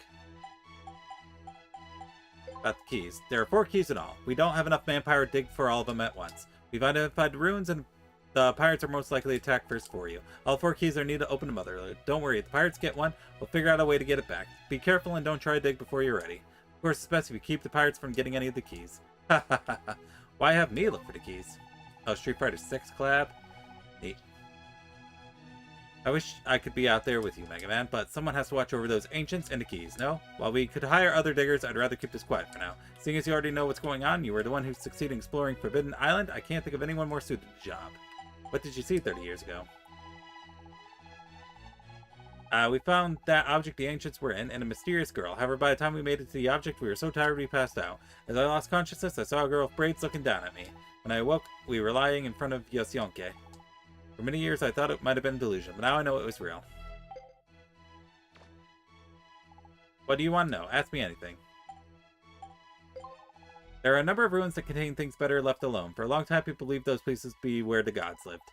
About the keys. There are 4 keys in all. We don't have enough manpower to dig for all of them at once. We've identified the ruins, and the pirates are most likely to attack first for you. All 4 keys are needed to open the Mother Lode. Don't worry, if the pirates get one, we'll figure out a way to get it back. Be careful and don't try to dig before you're ready. Of course, it's best if you keep the pirates from getting any of the keys. Ha ha ha ha. Why have me look for the keys? Oh, Street Fighter 6 collab? Neat. I wish I could be out there with you, Mega Man, but someone has to watch over those ancients and the keys, no? While we could hire other diggers, I'd rather keep this quiet for now. Seeing as you already know what's going on, you were the one who succeeded in exploring Forbidden Island, I can't think of anyone more suited to the job. What did you see 30 years ago? We found that object the ancients were in, and a mysterious girl. However, by the time we made it to the object, we were so tired we passed out. As I lost consciousness, I saw a girl with braids looking down at me. When I awoke, we were lying in front of Yosionke. For many years, I thought it might have been a delusion, but now I know it was real. What do you want to know? Ask me anything. There are a number of ruins that contain things better left alone. For a long time, people believed those places to be where the gods lived.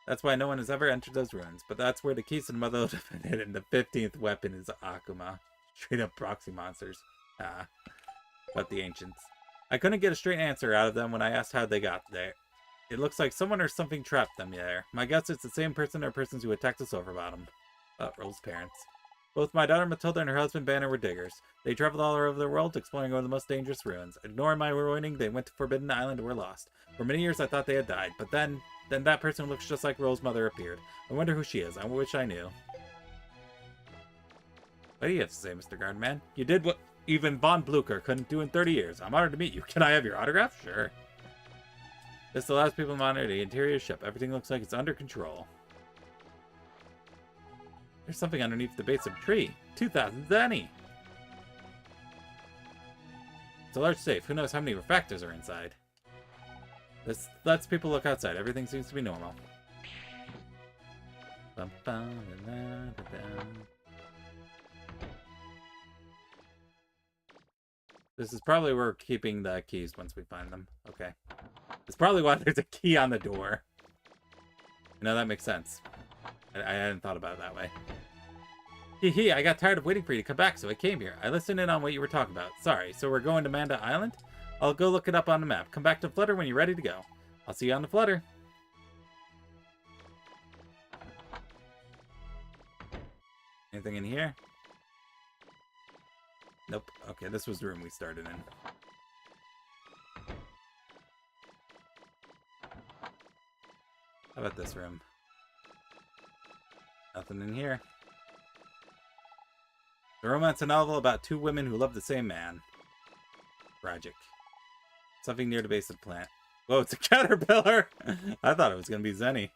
That's why no one has ever entered those ruins, but that's where the keys to the Mother Lode have been hidden. The 15th weapon is Akuma. Straight up proxy monsters. But the ancients. I couldn't get a straight answer out of them when I asked how they got there. It looks like someone or something trapped them there. My guess it's the same person or persons who attacked the Silver Bottom. Rose's parents. Both my daughter Matilda and her husband Banner were diggers. They traveled all over the world, exploring one of the most dangerous ruins. Ignoring my warning, they went to Forbidden Island and were lost. For many years I thought they had died, but then that person who looks just like Rose's mother appeared. I wonder who she is. I wish I knew. What do you have to say, Mr. Gardenman? You did what even Von Blucher couldn't do in 30 years. I'm honored to meet you. Can I have your autograph? Sure. This allows people to monitor the interior ship. Everything looks like it's under control. There's something underneath the base of a tree. 2,000 zenny. It's a large safe. Who knows how many refractors are inside? This lets people look outside. Everything seems to be normal. This is probably where we're keeping the keys once we find them. Okay. That's probably why there's a key on the door. You know, that makes sense. I hadn't thought about it that way. Hee, I got tired of waiting for you to come back, so I came here. I listened in on what you were talking about. Sorry, so we're going to Manda Island? I'll go look it up on the map. Come back to Flutter when you're ready to go. I'll see you on the Flutter. Anything in here? Nope. Okay, this was the room we started in. How about this room? Nothing in here. The romance novel about two women who love the same man. Tragic. Something near the base of the plant. Whoa, it's a caterpillar! I thought it was going to be Zenny.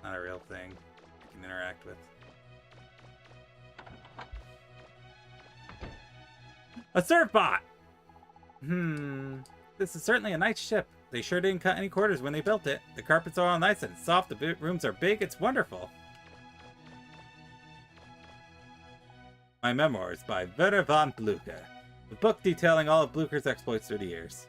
Not a real thing I can interact with. A surf bot! This is certainly a nice ship. They sure didn't cut any corners when they built it. The carpets are all nice and soft, the rooms are big, it's wonderful. My Memoirs by Werner von Blücher. The book detailing all of Blücher's exploits through the years.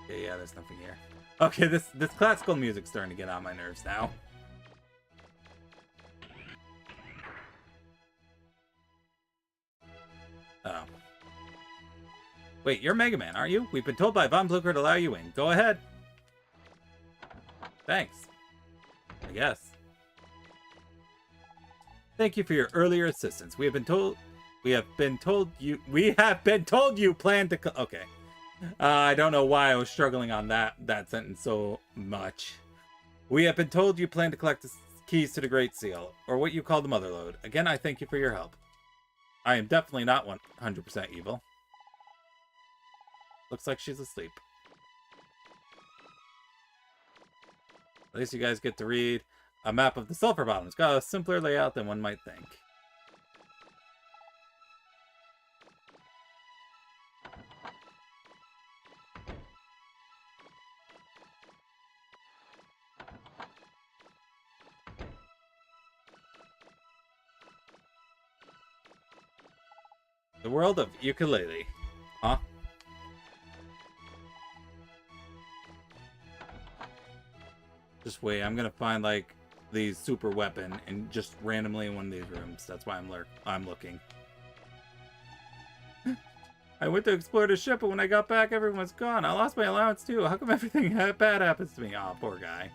Okay, yeah, there's nothing here. Okay, this classical music's starting to get on my nerves now. Oh. Wait, you're Mega Man, aren't you? We've been told by Von Blücher to allow you in. Go ahead. Thanks. I guess. Thank you for your earlier assistance. We have been told you plan to okay. I don't know why I was struggling on that sentence so much. We have been told you plan to collect the keys to the Great Seal, or what you call the Motherlode. Again, I thank you for your help. I am definitely not 100% evil. Looks like she's asleep. At least you guys get to read a map of the Sulphur Bottoms. Got a simpler layout than one might think. The world of ukulele. Huh? Just wait, I'm gonna find like the super weapon and just randomly in one of these rooms. That's why I'm looking. I went to explore the ship, but when I got back, everyone was gone. I lost my allowance too. How come everything bad happens to me? Aw, poor guy.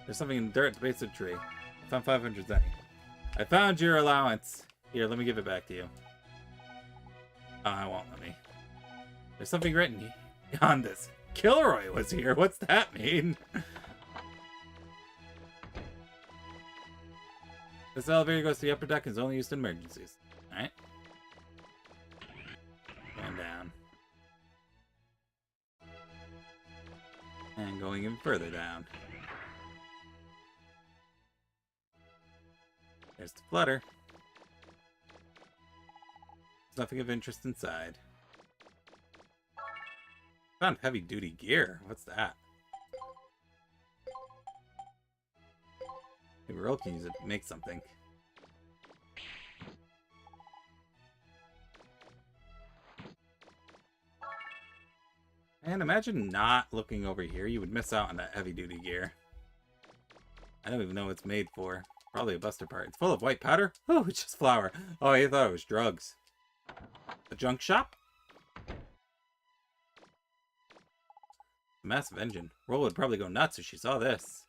There's something in the dirt at the base of the tree. I found 500 zenny. I found your allowance. Here, let me give it back to you. Oh, I won't let me. There's something written on this. Kilroy was here. What's that mean? This elevator goes to the upper deck and is only used in emergencies. Alright. Going down. And going even further down. There's the flutter. There's nothing of interest inside. Found heavy duty gear. What's that? Maybe Earl can use it to make something. And imagine not looking over here. You would miss out on that heavy duty gear. I don't even know what it's made for. Probably a buster part. It's full of white powder? Oh, it's just flour. Oh, I thought it was drugs. A junk shop? A massive engine. Roll would probably go nuts if she saw this.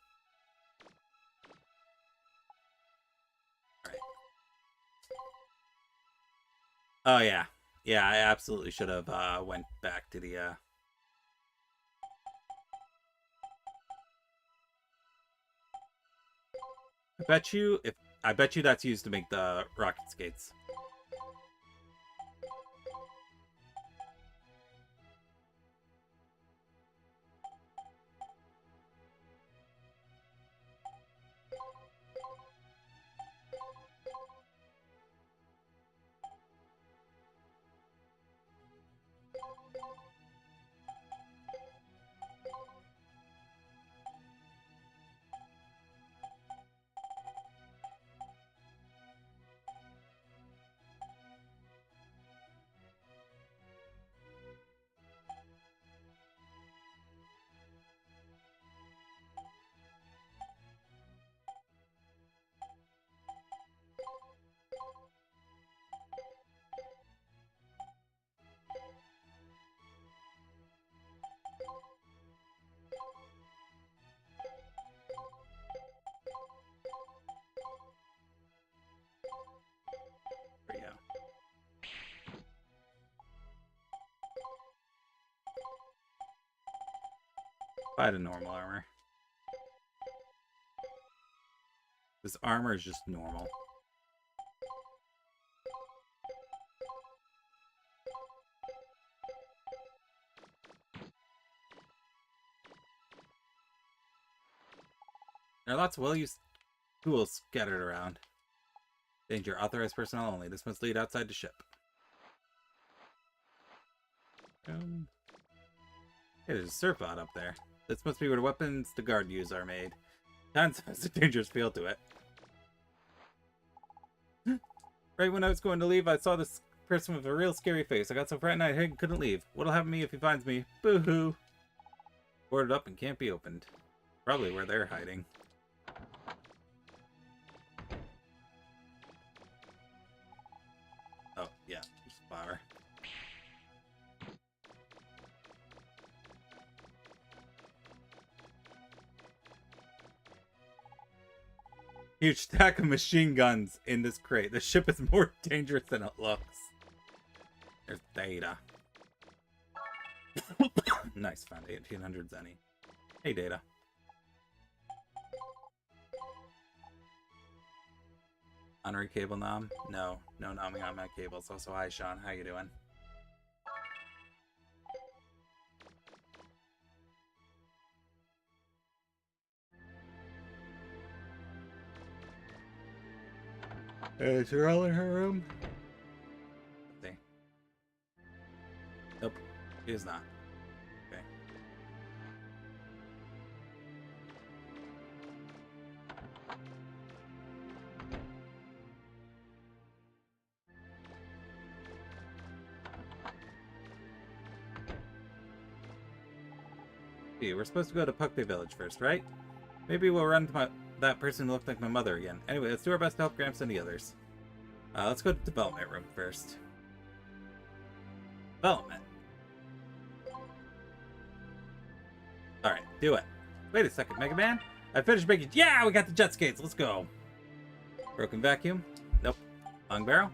Alright. Oh, yeah. Yeah, I absolutely should have went back to the... I bet you that's used to make the rocket skates. Buy the normal armor. This armor is just normal. There are lots of well-used tools scattered around. Danger, authorized personnel only. This must lead outside the ship. Hey, there's a surfbot up there. This must be where the weapons the guard use are made. Tons has a dangerous feel to it. Right when I was going to leave, I saw this person with a real scary face. I got so frightened I couldn't leave. What'll happen to me if he finds me? Boo-hoo! Boarded up and can't be opened. Probably where they're hiding. Oh, yeah. Just flower. Huge stack of machine guns in this crate. The ship is more dangerous than it looks. There's Data. Nice, found 1800 Zenny. Hey, Data. Honorary cable nom? No nomming on my cables. Also, hi, Sean. How you doing? Is Cheryl in her room? Let's see. Nope. She is not. Okay. Hey, we're supposed to go to Pukte Village first, right? Maybe we'll run to that person who looked like my mother again. Anyway, let's do our best to help Gramps and the others. Let's go to the development room first. Development. Alright, do it. Wait a second, Mega Man. I finished making... Yeah, we got the jet skates. Let's go. Broken vacuum. Nope. Long barrel.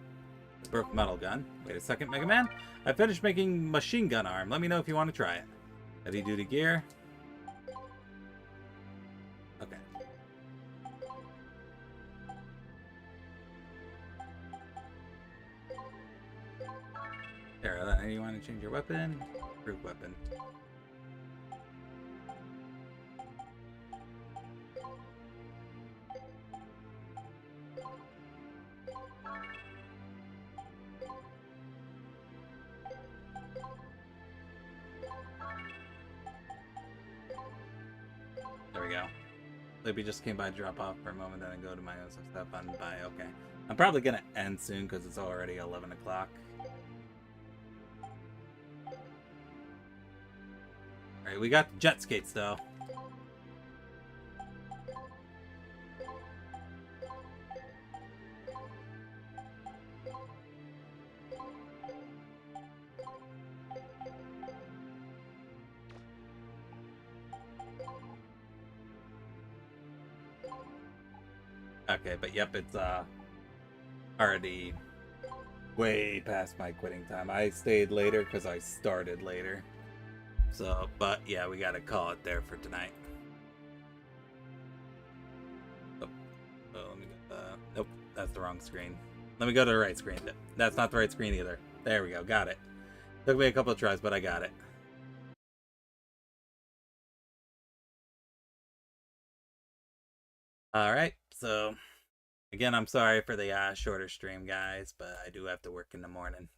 Broken metal gun. Wait a second, Mega Man. I finished making machine gun arm. Let me know if you want to try it. Heavy duty gear. Okay. There, you want to change your weapon? Group weapon. There we go. Libby just came by, drop off for a moment, then I go to my own stuff on by. Okay. I'm probably gonna end soon because it's already 11 o'clock. Alright, we got the jet skates though. Okay, but yep, it's already way past my quitting time. I stayed later because I started later. So, but yeah, we gotta call it there for tonight. Oh, let me go. Nope, that's the wrong screen. Let me go to the right screen. That's not the right screen either. There we go, got it. Took me a couple of tries, but I got it. Alright, so again, I'm sorry for the shorter stream, guys, but I do have to work in the morning.